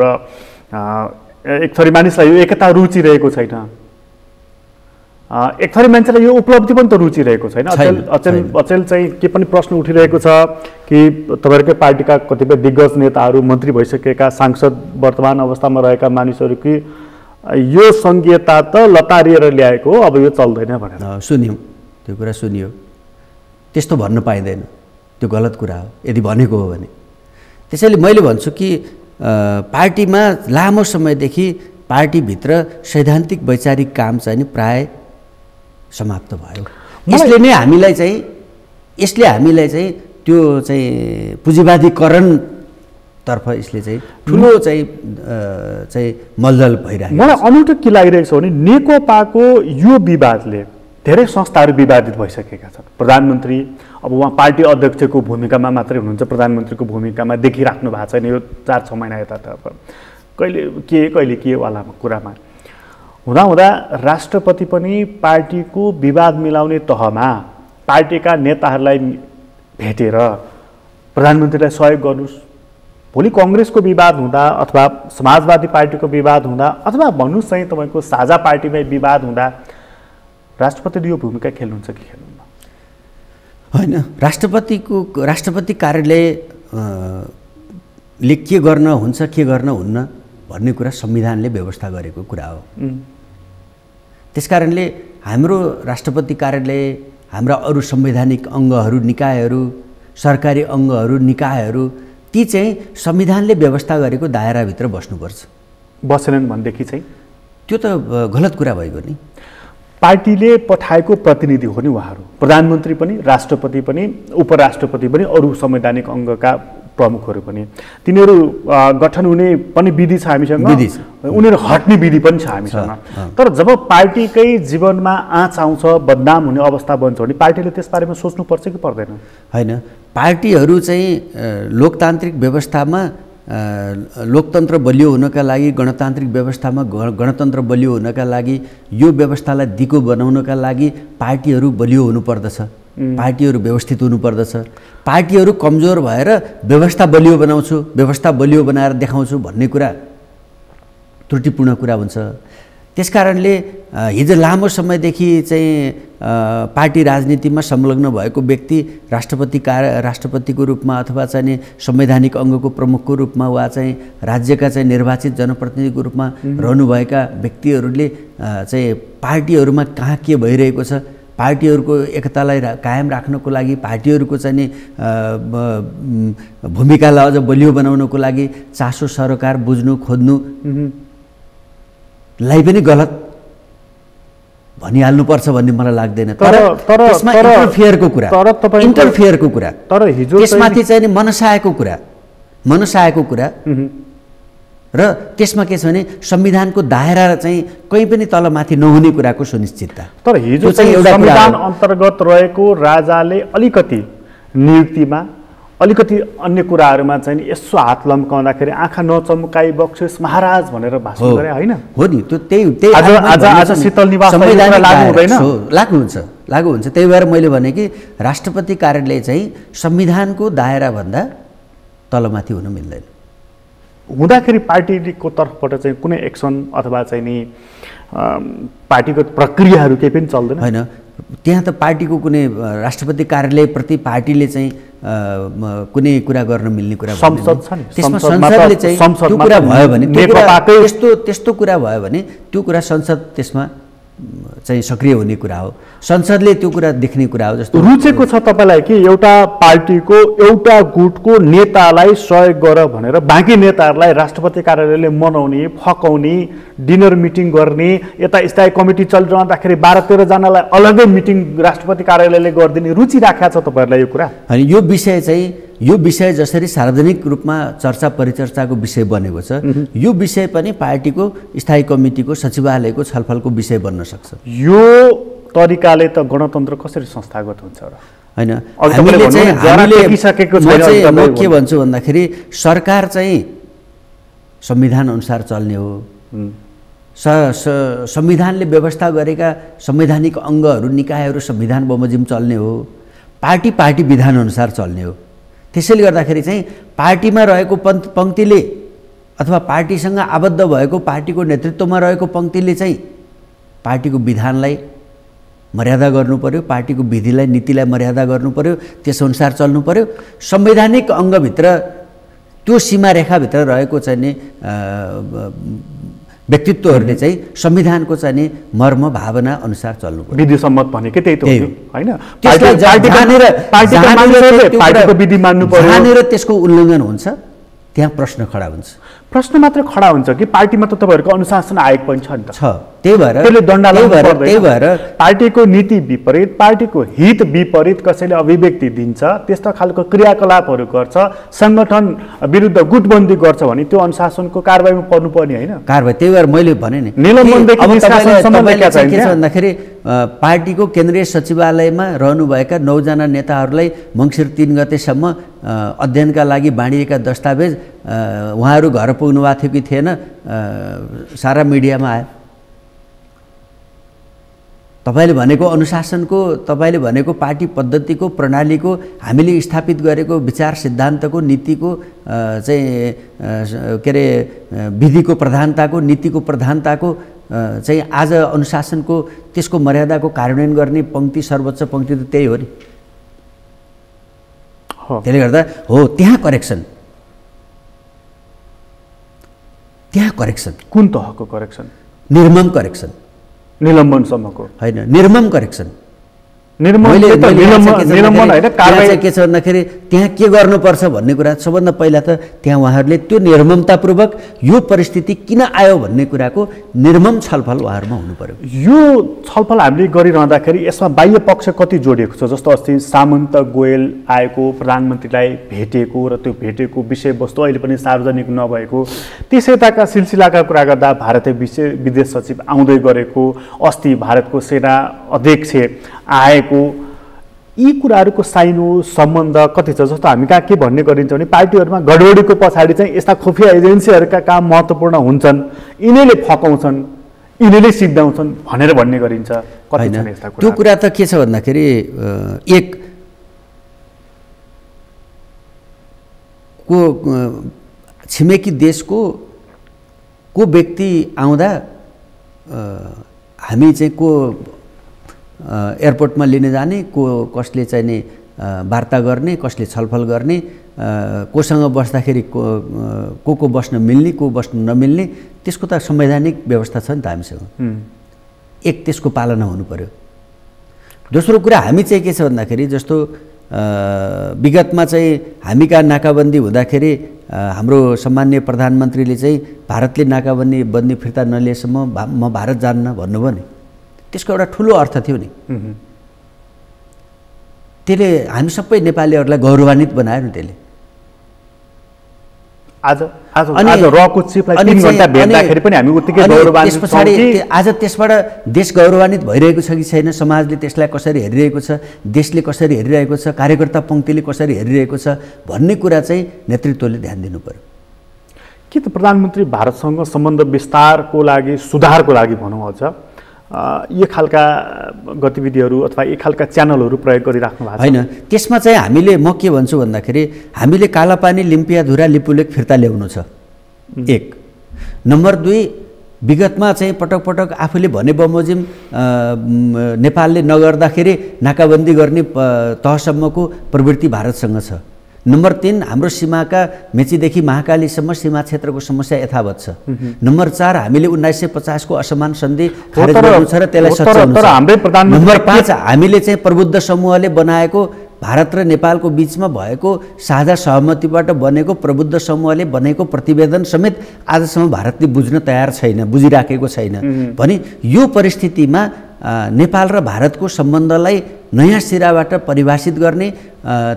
एक थरी मानिसलाई यो एकता रुचि रहेको छैन, एक थरी मान्छेलाई यो उपलब्धि पनि त रुचि रहेको छैन। अचेल चाहिँ के पनि प्रश्न उठिरहेको छ कि तपाईँहरूकै पार्टीका कतिपय दिग्गज नेताहरू, मन्त्री भइसकेका, सांसद वर्तमान अवस्थामा रहेका मानिसहरू कि यो सङ्घीयता त लतारिएर ल्याएको हो, अब यो चल्दैन भनेर सुन्यौँ। त्यो कुरा सुनियो, त्यस्तो भन्न पाइँदैन, त्यो गलत कुरा हो यदि भनेको हो भने। त्यसैले मैले भन्छु कि पार्टीमा लामो समयदेखि पार्टीभित्र सैद्धान्तिक वैचारिक काम चाहिँ नि प्राय समाप्त भयो। यसले हामीलाई चाहिँ त्यो चाहिँ पुँजीवादीकरणतर्फ यसले चाहिँ ठुलो चाहिँ मलदल भइरहेको। मलाई अनौठो के लागिरहेको छ भने नेकपाको यो विवादले धेरै संस्थाहरू विवादित भइसकेका छन्। प्रधानमन्त्री अब उहाँ पार्टी अध्यक्षको भूमिकामा मात्रै हुनुहुन्छ, प्रधानमन्त्रीको भूमिकामा देखिराख्नु भएको छैन यो 4-6 महिना यता त। अब कहिले के वाला कुरामा हुँदा राष्ट्रपति पनि पार्टीको विवाद मिलाउने तहमा पार्टीका नेताहरूलाई भेटेर प्रधानमन्त्रीलाई सहयोग गर्नुहोस्। भोलि कङ्ग्रेसको विवाद हुँदा अथवा समाजवादी पार्टीको विवाद हुँदा अथवा भन्नुहोस् चाहिँ तपाईँको साझा पार्टीमै विवाद हुँदा राष्ट्रपतिले यो भूमिका खेल्नुहुन्छ कि खेल्नुहुन्न? होइन, राष्ट्रपति कार्यालयले के गर्न हुन्छ के गर्न हुन्न भन्ने कुरा संविधानले व्यवस्था गरेको कुरा हो। त्यसकारणले हाम्रो राष्ट्रपति कार्यालय, हाम्रा अरू संवैधानिक अङ्गहरू, निकायहरू, सरकारी अङ्गहरू, निकायहरू ती चाहिँ संविधानले व्यवस्था गरेको दायराभित्र बस्नुपर्छ। बसेनन् भनेदेखि चाहिँ त्यो त गलत कुरा भइगयो नि। पार्टीले पठाएको प्रतिनिधि हो नि उहाँहरू, प्रधानमन्त्री पनि, राष्ट्रपति पनि, उपराष्ट्रपति पनि, अरू संवैधानिक अङ्गका प्रमुखहरू पनि। तिनीहरू गठन हुने पनि विधि छ हामीसँग, उनीहरू हट्ने विधि पनि छ हामीसँग। तर जब पार्टीकै जीवनमा आँच आउँछ, बदनाम हुने अवस्था बन्छ भने पार्टीले त्यसबारेमा सोच्नुपर्छ कि पर्दैन? होइन, पार्टीहरू चाहिँ लोकतान्त्रिक व्यवस्थामा लोकतन्त्र बलियो हुनका लागि, गणतान्त्रिक व्यवस्थामा गणतन्त्र बलियो हुनका लागि, यो व्यवस्थालाई दिगो बनाउनका लागि पार्टीहरू बलियो हुनुपर्दछ, पार्टीहरू व्यवस्थित हुनुपर्दछ। पार्टीहरू कमजोर भएर व्यवस्था बलियो बनाउँछु, व्यवस्था बलियो बनाएर देखाउँछु भन्ने कुरा त्रुटिपूर्ण कुरा हुन्छ। त्यसकारणले हिजो लामो समयदेखि चाहिँ पार्टी राजनीतिमा संलग्न भएको व्यक्ति राष्ट्रपतिको रूपमा अथवा चाहिँ संवैधानिक अङ्गको प्रमुखको रूपमा वा चाहिँ राज्यका चाहिँ निर्वाचित जनप्रतिनिधिको रूपमा रहनुभएका व्यक्तिहरूले चाहिँ पार्टीहरूमा कहाँ के भइरहेको छ, पार्टीहरूको एकतालाई कायम राख्नको लागि, पार्टीहरूको चाहिँ भूमिकालाई अझ बलियो बनाउनको लागि चासो सरकार बुझ्नु खोज्नु लाई पनि गलत भनिहाल्नुपर्छ भन्ने मलाई लाग्दैन। तर त्यसमा इन्टरफियरको कुरा, तर हिजो त्यसमाथि चाहिँ मनसायको कुरा र त्यसमा के छ भने संविधानको दायरा चाहिँ कहीँ पनि तलमाथि नहुने कुराको सुनिश्चितता। तर हिजो चाहिँ संविधान अन्तर्गत रहेको राजाले अलिकति नियुक्तिमा, अलिकति अन्य कुराहरूमा चाहिँ यसो हात लम्काउँदाखेरि आँखा नचम्काई बक्सेस महाराज भनेर भाषण गरे होइन? हो नि, त्यो त्यही आज शीतल निवास लागू हुन्छ। त्यही भएर मैले भने कि राष्ट्रपति कार्यालय चाहिँ संविधानको दायराभन्दा तलमाथि हुन मिल्दैन। हुँदाखेरि पार्टीको तर्फबाट चाहिँ कुनै एक्सन अथवा चाहिँ नि पार्टीको प्रक्रियाहरू केही पनि चल्दैन? होइन, त्यहाँ त पार्टीको कुनै राष्ट्रपति कार्यालयप्रति पार्टीले चाहिँ कुनै कुरा गर्न मिल्ने कुरा संसद छ नि, त्यसमा संसदले चाहिँ त्यो कुरा भयो भने, त्यस्तो कुरा भयो भने त्यो कुरा संसद त्यसमा चाहिँ सक्रिय हुने कुरा हो, संसदले त्यो कुरा देख्ने कुरा हो। जस्तो रुचेको छ तपाईँलाई कि एउटा पार्टीको एउटा गुटको नेतालाई सहयोग गर भनेर बाँकी नेताहरूलाई राष्ट्रपति कार्यालयले मनाउने, फकाउने, डिनर मिटिङ गर्ने, यता स्थायी कमिटी चलिरहँदाखेरि 12-13 जनालाई अलग्गै मिटिङ राष्ट्रपति कार्यालयले गरिदिने रुचि राखेको छ तपाईँहरूलाई यो कुरा? अनि यो विषय जसरी सार्वजनिक रूपमा चर्चा परिचर्चाको विषय बनेको छ, यो विषय पनि पार्टीको स्थायी कमिटीको सचिवालयको छलफलको विषय बन्न सक्छ। यो तरिकाले त गणतन्त्र कसरी संस्थागत हुन्छ र? होइन, म के भन्छु भन्दाखेरि सरकार चाहिँ संविधान अनुसार चल्ने हो, संविधानले व्यवस्था गरेका संवैधानिक अङ्गहरू, निकायहरू संविधान बमोजिम चल्ने हो, पार्टी विधान अनुसार चल्ने हो। त्यसैले गर्दाखेरि चाहिँ पार्टीमा रहेको पङ्क्तिले अथवा पार्टीसँग आबद्ध भएको पार्टीको नेतृत्वमा रहेको पङ्क्तिले चाहिँ पार्टीको विधानलाई मर्यादा गर्नु पर्यो, पार्टीको विधिलाई, नीतिलाई मर्यादा गर्नु पर्यो, त्यसअनुसार चल्नु पर्यो। संवैधानिक अङ्गभित्र त्यो सीमारेखाभित्र रहेको चाहिँ नि व्यक्तित्वहरूले चाहिँ संविधानको चाहिँ नि मर्म भावना अनुसार चल्नु पर्यो। विधिसम्मत भनेकै त्यही त हो हैन? पार्टीको विधि मान्नु पर्यो, जानेर त्यसको उल्लङ्घन हुन्छ, त्यहाँ प्रश्न खडा हुन्छ। प्रश्न मात्र खडा हुन्छ कि पार्टीमा त तपाईँहरूको अनुशासन आयोग पनि छ नि त? छ। त्यही भएर पार्टीको नीति विपरीत, पार्टीको हित विपरीत कसैले अभिव्यक्ति दिन्छ, त्यस्ता खालको क्रियाकलापहरू गर्छ, सङ्गठन विरुद्ध गुटबन्दी गर्छ भने त्यो अनुशासनको कारबाहीमा पर्नुपर्ने होइन? कारबाही। त्यही भएर मैले भने नि के छ भन्दाखेरि पार्टीको केन्द्रीय सचिवालयमा रहनुभएका 9 जना नेताहरूलाई मङ्सिर 3 गतेसम्म अध्ययनका लागि बाँडिएका दस्तावेज उहाँहरू घर पुग्नु भएको थियो कि थिएन, सारा मिडियामा आयो। तपाईँले भनेको अनुशासनको, तपाईँले भनेको पार्टी पद्धतिको, प्रणालीको, हामीले स्थापित गरेको विचार सिद्धान्तको, नीतिको चाहिँ के अरे विधिको प्रधानताको, नीतिको प्रधानताको चाहिँ आज अनुशासनको त्यसको मर्यादाको कार्यान्वयन गर्ने पङ्क्ति, सर्वोच्च पङ्क्ति त त्यही हो नि। त्यसले गर्दा हो त्यहाँ करेक्सन। कुन तहको करेक्सन? निर्मम करेक्सन, निलम्बनसम्मको होइन, निर्मम करेक्सन। के छ भन्दाखेरि त्यहाँ के गर्नुपर्छ भन्ने कुरा सबभन्दा पहिला त त्यहाँ उहाँहरूले त्यो निर्ममतापूर्वक यो परिस्थिति किन आयो भन्ने कुराको निर्मम छलफल उहाँहरूमा हुनु पर्यो। यो छलफल हामीले गरिरहँदाखेरि यसमा बाह्य पक्ष कति जोडिएको छ? जस्तो अस्ति सामन्त गोयल आएको, प्रधानमन्त्रीलाई भेटेको र त्यो भेटेको विषयवस्तु अहिले पनि सार्वजनिक नभएको, त्यसैताका सिलसिलाका कुरा गर्दा भारतीय विदेश सचिव आउँदै गरेको, अस्ति भारतको सेना अध्यक्ष आएको, यी कुराहरूको साइनो सम्बन्ध कति छ? जस्तो हामी कहाँ के भन्ने गरिन्छ भने पार्टीहरूमा गडबडीको पछाडि चाहिँ यस्ता खुफिया एजेन्सीहरूका काम महत्त्वपूर्ण हुन्छन्, यिनीहरूले फकाउँछन्, यिनीहरूले सिद्धाउँछन् भनेर भन्ने गरिन्छ। कति छ यस्ता कुरा? त्यो कुरा त के छ भन्दाखेरि एक को छिमेकी देशको को व्यक्ति आउँदा हामी चाहिँ को एयरपोर्टमा लिन जाने, कसले चाहिँ नि वार्ता गर्ने, कसले छलफल गर्ने, कोसँग बस्दाखेरि को बस्न मिल्ने, को बस्न नमिल्ने, त्यसको त संवैधानिक व्यवस्था छ नि त हामीसँग। एक त्यसको पालना हुनु पर्यो। दोस्रो कुरा हामी चाहिँ के छ भन्दाखेरि जस्तो विगतमा चाहिँ हामी कहाँ नाकाबन्दी हुँदाखेरि हाम्रो सम्माननीय प्रधानमन्त्रीले चाहिँ भारतले नाकाबन्दी फिर्ता नलिएसम्म म भारत जान्न भन्नुभयो नि, त्यसको एउटा ठुलो अर्थ थियो नि। त्यसले हामी सबै नेपालीहरूलाई गौरवान्वित बनायो नि त्यसले। आज रको चिफलाई 3 घण्टा भेट्दाखेरि पनि हामी उत्तिकै गौरवान्वित छौं कि आज त्यसबाट देश गौरवान्वित भइरहेको छ कि छैन, समाजले त्यसलाई कसरी हेरिरहेको छ, देशले कसरी हेरिरहेको छ, कार्यकर्ता पङ्क्तिले कसरी हेरिरहेको छ भन्ने कुरा चाहिँ नेतृत्वले ध्यान दिनु पर्यो। के त प्रधानमन्त्री भारतसँग सम्बन्ध विस्तारको लागि, सुधारको लागि भनौँ अझ यी खालका गतिविधिहरू अथवा यी खालका च्यानलहरू प्रयोग गरिराख्नु भएको होइन? त्यसमा चाहिँ हामीले म के भन्छु भन्दाखेरि हामीले कालापानी, लिम्पियाधुरा, लिपुलेक फिर्ता ल्याउनु छ, एक। नम्बर 2, विगतमा चाहिँ पटक पटक आफूले भने बमोजिम नेपालले नगर्दाखेरि नाकाबन्दी गर्ने तहसम्मको प्रवृत्ति भारतसँग छ। नम्बर 3, हाम्रो सीमाका मेचीदेखि महाकालीसम्म सीमा क्षेत्रको समस्या यथावत छ। नम्बर 4, हामीले 1950 को असमान सन्धि खारेज गर्नु छ र त्यसलाई सच्याउनु छ। नम्बर 5, हामीले चाहिँ प्रबुद्ध समूहले बनाएको भारत र नेपालको बीचमा भएको साझा सहमतिबाट बनेको प्रबुद्ध समूहले बनेको प्रतिवेदन समेत आजसम्म भारतले बुझ्न तयार छैन, बुझिराखेको छैन भने यो परिस्थितिमा नेपाल र भारतको सम्बन्धलाई नयाँ सिराबाट परिभाषित गर्ने,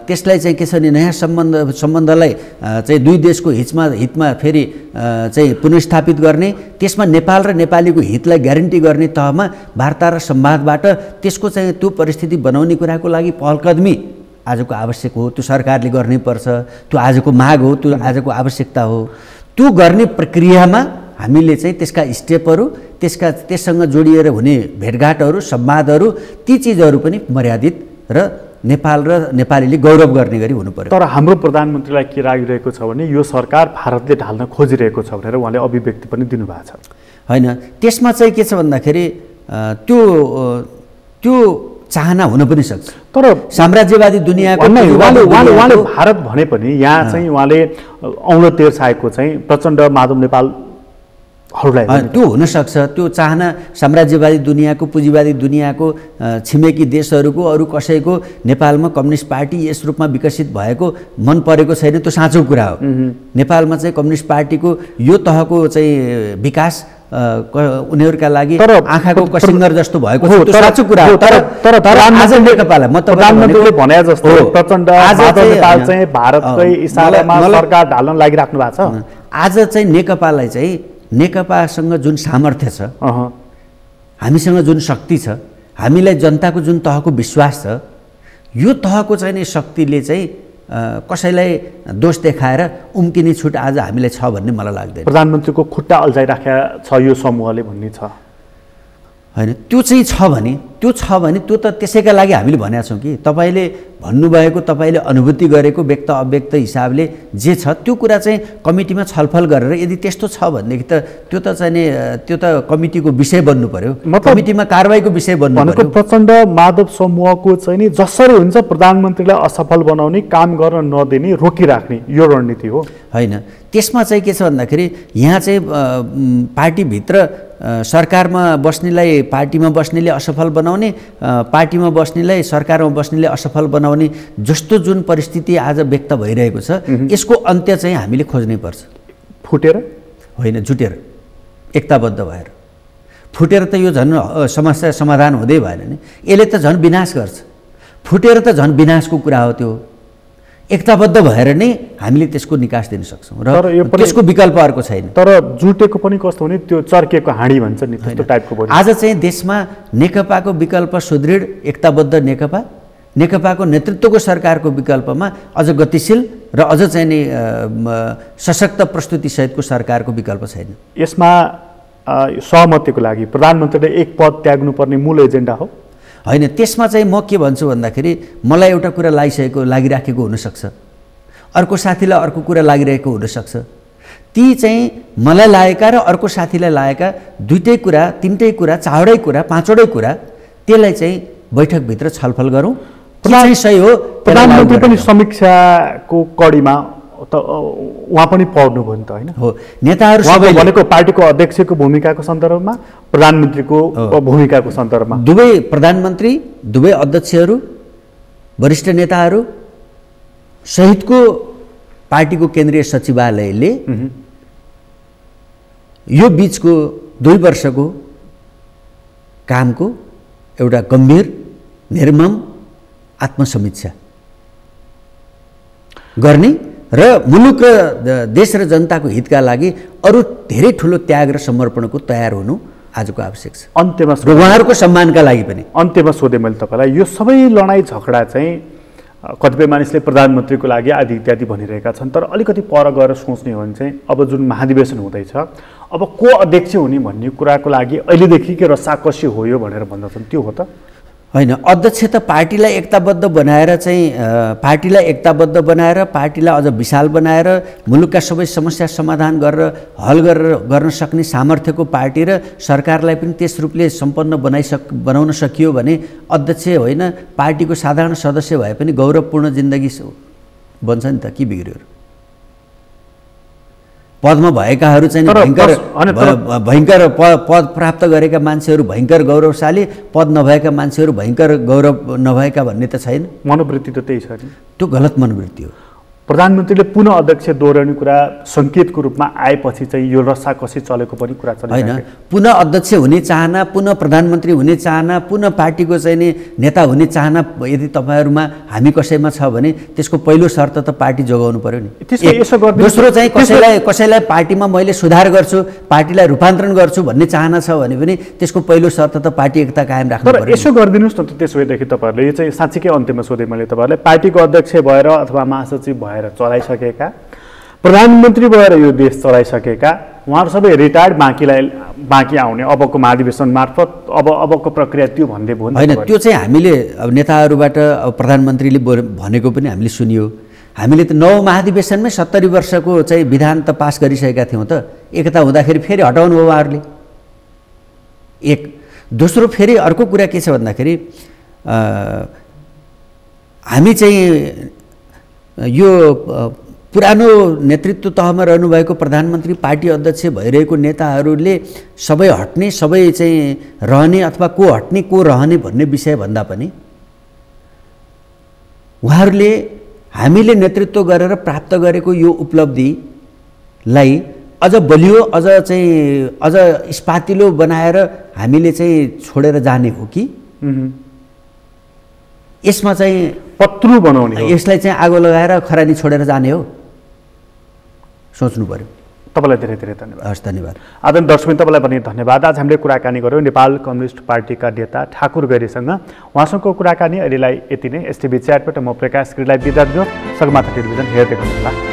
त्यसलाई चाहिँ के छ भने नयाँ सम्बन्धलाई चाहिँ दुई देशको हितमा फेरि चाहिँ पुनर्स्थापित गर्ने, त्यसमा नेपाल र नेपालीको हितलाई ग्यारेन्टी गर्ने तहमा वार्ता र संवादबाट त्यसको चाहिँ त्यो परिस्थिति बनाउने कुराको लागि पहलकदमी आजको आवश्यक हो। त्यो सरकारले गर्नैपर्छ, त्यो आजको माग हो, त्यो आजको आवश्यकता हो। त्यो गर्ने प्रक्रियामा हामीले चाहिँ त्यसका स्टेपहरू, त्यससँग जोडिएर हुने भेटघाटहरू, संवादहरू, ती चिजहरू पनि मर्यादित र नेपाल र नेपालीले गौरव गर्ने गरी हुनु पर्यो। तर हाम्रो प्रधानमन्त्रीलाई के लागिरहेको छ भने यो सरकार भारतले ढाल्न खोजिरहेको छ भनेर उहाँले अभिव्यक्ति पनि दिनुभएको छ। होइन, त्यसमा चाहिँ के छ भन्दाखेरि त्यो चाहना हुन पनि सक्छ, तर साम्राज्यवादी दुनियाँको उहाँले भारत भने पनि यहाँ चाहिँ उहाँले औँलो तेर छाएको चाहिँ प्रचण्ड माधव नेपाल त्यो हुनसक्छ। त्यो चाहना साम्राज्यवादी दुनियाँको, पुँजीवादी दुनियाँको, छिमेकी देशहरूको अरू कसैको नेपालमा कम्युनिस्ट पार्टी यस रूपमा विकसित भएको मन परेको छैन, त्यो साँचो कुरा हो। नेपालमा चाहिँ कम्युनिस्ट पार्टीको यो तहको चाहिँ विकास उनीहरूका लागि आँखाको कसिङ्गर जस्तो भएको छ, त्यो साँचो कुरा हो। तर आज नेकपालाई म प्रधानमन्त्रीले भने जस्तो प्रचण्ड माधव नेपाल चाहिँ भारतकै इसारामा सरकार ढाल्न लागिराख्नु भएको छ। आज चाहिँ नेकपालाई चाहिँ नेकपासँग जुन सामर्थ्य छ, हामीसँग जुन शक्ति छ, हामीलाई जनताको जुन तहको विश्वास छ, यो तहको चाहिँ नि शक्तिले चाहिँ कसैलाई दोष देखाएर उम्किने छुट आज हामीलाई छ भन्ने मलाई लाग्दैन। प्रधानमन्त्रीको खुट्टा अल्झाइराखेको छ यो समूहले भन्ने छ होइन? त्यो चाहिँ छ भने त्यो त त्यसैका लागि हामीले भनेका छौँ कि तपाईँले भन्नुभएको, तपाईँले अनुभूति गरेको व्यक्त अव्यक्त हिसाबले जे छ त्यो कुरा चाहिँ कमिटीमा छलफल गरेर यदि त्यस्तो छ भनेदेखि त त्यो त चाहिँ नि त्यो त कमिटीको विषय बन्नु पर्यो, कमिटीमा कारबाहीको विषय बन्नु पर्यो। प्रचण्ड माधव समूहको चाहिँ नि जसरी हुन्छ प्रधानमन्त्रीलाई असफल बनाउने, काम गर्न नदिने, रोकिराख्ने यो रणनीति हो होइन? त्यसमा चाहिँ के छ भन्दाखेरि यहाँ चाहिँ पार्टीभित्र सरकारमा बस्नेलाई पार्टीमा बस्नेले असफल बनाउने, पार्टीमा बस्नेलाई सरकारमा बस्नेले असफल बनाउने जस्तो जुन परिस्थिति आज व्यक्त भइरहेको छ, यसको अन्त्य चाहिँ हामीले खोज्नै पर्छ। फुटेर होइन, जुटेर, एकताबद्ध भएर। फुटेर त यो झन् समस्या समाधान हुँदै भएन नि, यसले त झन् विनाश गर्छ। फुटेर त झन् विनाशको कुरा हो। त्यो एकताबद्ध भएर नै हामीले त्यसको निकास दिन सक्छौँ र त्यसको विकल्प अर्को छैन। तर जुटेको पनि कस्तो भने त्यो चर्केको हाँडी भन्छ नि, त्यस्तो टाइपको भयो। आज चाहिँ देशमा नेकपाको विकल्प सुदृढ एकताबद्ध नेकपा, नेकपाको नेतृत्वको सरकारको विकल्पमा अझ गतिशील र अझ चाहिँ नि सशक्त प्रस्तुतिसहितको सरकारको विकल्प छैन। यसमा सहमतिको लागि प्रधानमन्त्रीले एक पद त्याग्नुपर्ने मूल एजेन्डा हो? होइन, त्यसमा चाहिँ म के भन्छु भन्दाखेरि मलाई एउटा कुरा लागिराखेको हुनसक्छ, अर्को साथीलाई अर्को कुरा लागिरहेको हुनसक्छ। ती चाहिँ मलाई लागेका र अर्को साथीलाई लागेका दुईटै कुरा, तिनटै कुरा, चारवटै कुरा, पाँचवटै कुरा, त्यसलाई चाहिँ बैठकभित्र छलफल गरौँ। चाहिँ सही हो। प्रधानमन्त्री पनि समीक्षाको कडीमा त उहाँ पनि पढ्नुभयो नि त, होइन? हो, नेताहरू सबै भनेको पार्टीको अध्यक्षको भूमिकाको सन्दर्भमा, प्रधानमन्त्रीको भूमिकाको सन्दर्भमा दुवै प्रधानमन्त्री, दुवै अध्यक्षहरू, वरिष्ठ नेताहरू सहितको पार्टीको केन्द्रीय सचिवालयले यो बीचको 2 वर्षको कामको एउटा गम्भीर निर्मम आत्मसमीक्षा गर्ने र मुलुक र देश र जनताको हितका लागि अरू धेरै ठुलो त्याग र समर्पणको तयार हुनु आजको आवश्यक छ। अन्त्यमा उहाँहरूको सम्मानका लागि पनि अन्त्यमा सोधेँ मैले तपाईँलाई, यो सबै लडाइँ झगडा चाहिँ कतिपय मानिसले प्रधानमन्त्रीको लागि आदि इत्यादि भनिरहेका छन्, तर अलिकति पर गएर सोच्ने हो भने चाहिँ अब जुन महाधिवेशन हुँदैछ, अब को अध्यक्ष हुने भन्ने कुराको लागि अहिलेदेखि रस्साकसी हो यो भनेर भन्दछन्, त्यो हो त? होइन, अध्यक्ष त पार्टीलाई एकताबद्ध बनाएर चाहिँ पार्टीलाई अझ विशाल बनाएर मुलुकका सबै समस्या समाधान गरेर हल गर्न सक्ने सामर्थ्यको पार्टी र सरकारलाई पनि त्यस रूपले सम्पन्न बनाउन सकियो भने अध्यक्ष होइन, पार्टीको साधारण सदस्य भए पनि गौरवपूर्ण जिन्दगी बन्छ नि त। के बिग्रियो? पदमा भएकाहरू चाहिँ भयङ्कर पद प्राप्त गरेका मान्छेहरू भयङ्कर गौरवशाली, पद नभएका मान्छेहरू भयङ्कर गौरव नभएका भन्ने त छैन। मनोवृत्ति त त्यही छ नि। त्यो गलत मनोवृत्ति हो। प्रधानमन्त्रीले पुनः अध्यक्ष दोहोऱ्याउने कुरा सङ्केतको रूपमा आएपछि चाहिँ यो रस्साकसी चलेको पनि कुरा छ। होइन, पुनः अध्यक्ष हुने चाहना, पुनः प्रधानमन्त्री हुने चाहना, पुनः पार्टीको चाहिँ नि नेता हुने चाहना यदि तपाईँहरूमा हामी कसैमा छ भने त्यसको पहिलो शर्त त पार्टी जोगाउनु पर्यो नि। दोस्रो चाहिँ कसैलाई पार्टीमा मैले सुधार गर्छु, पार्टीलाई रूपान्तरण गर्छु भन्ने चाहना छ भने पनि त्यसको पहिलो शर्त त पार्टी एकता कायम राख्नु पर्यो। तर यसो गरिदिनुहोस् न त, त्यसो भएदेखि तपाईँहरूले यो चाहिँ साँच्चीकै अन्त्यमा सोधेँ मैले तपाईँहरूलाई, पार्टीको अध्यक्ष भएर अथवा महासचिव भएर चलाइसकेका, प्रधानमन्त्री भएर यो देश चलाइसकेका उहाँहरू सबै रिटायर्ड, बाँकी आउने अबको महाधिवेशन मार्फत अबको प्रक्रिया त्यो भन्दै भयो। होइन, त्यो चाहिँ हामीले अब नेताहरूबाट अब प्रधानमन्त्रीले भनेको पनि हामीले सुनियो। हामीले त 9 महाधिवेशनमै 70 वर्षको चाहिँ विधान त पास गरिसकेका थियौँ त। एकता हुँदाखेरि फेरि हटाउनु भयो उहाँहरूले। एक दोस्रो फेरि अर्को कुरा के छ भन्दाखेरि हामी चाहिँ यो पुरानो नेतृत्व तहमा रहनुभएको प्रधानमन्त्री, पार्टी अध्यक्ष भइरहेको नेताहरूले सबै हट्ने, सबै चाहिँ रहने अथवा को हट्ने को रहने भन्ने विषय भन्दा पनि उहाँहरूले हामीले नेतृत्व गरेर प्राप्त गरेको यो उपलब्धिलाई अझ बलियो, अझ स्पातिलो बनाएर हामीले चाहिँ छोडेर जाने हो कि यसमा चाहिँ पत्रु बनाउने हो, यसलाई चाहिँ आगो लगाएर खरानी छोडेर जाने हो? सोच्नु पर्यो। तपाईँलाई धेरै धेरै धन्यवाद। हस्, धन्यवाद। आदरणीय दर्शक, तपाईँलाई पनि धन्यवाद। आज हामीले कुराकानी गऱ्यौँ नेपाल कम्युनिस्ट पार्टीका नेता ठाकुर गैरीसँग। उहाँसँगको कुराकानी अहिलेलाई यति नै। एसटिभी च्याटबाट म प्रकाश गिरीलाई बिदा दिनुहोस्। सगरमाथा टेलिभिजन हेर्दै गर्नुहोला।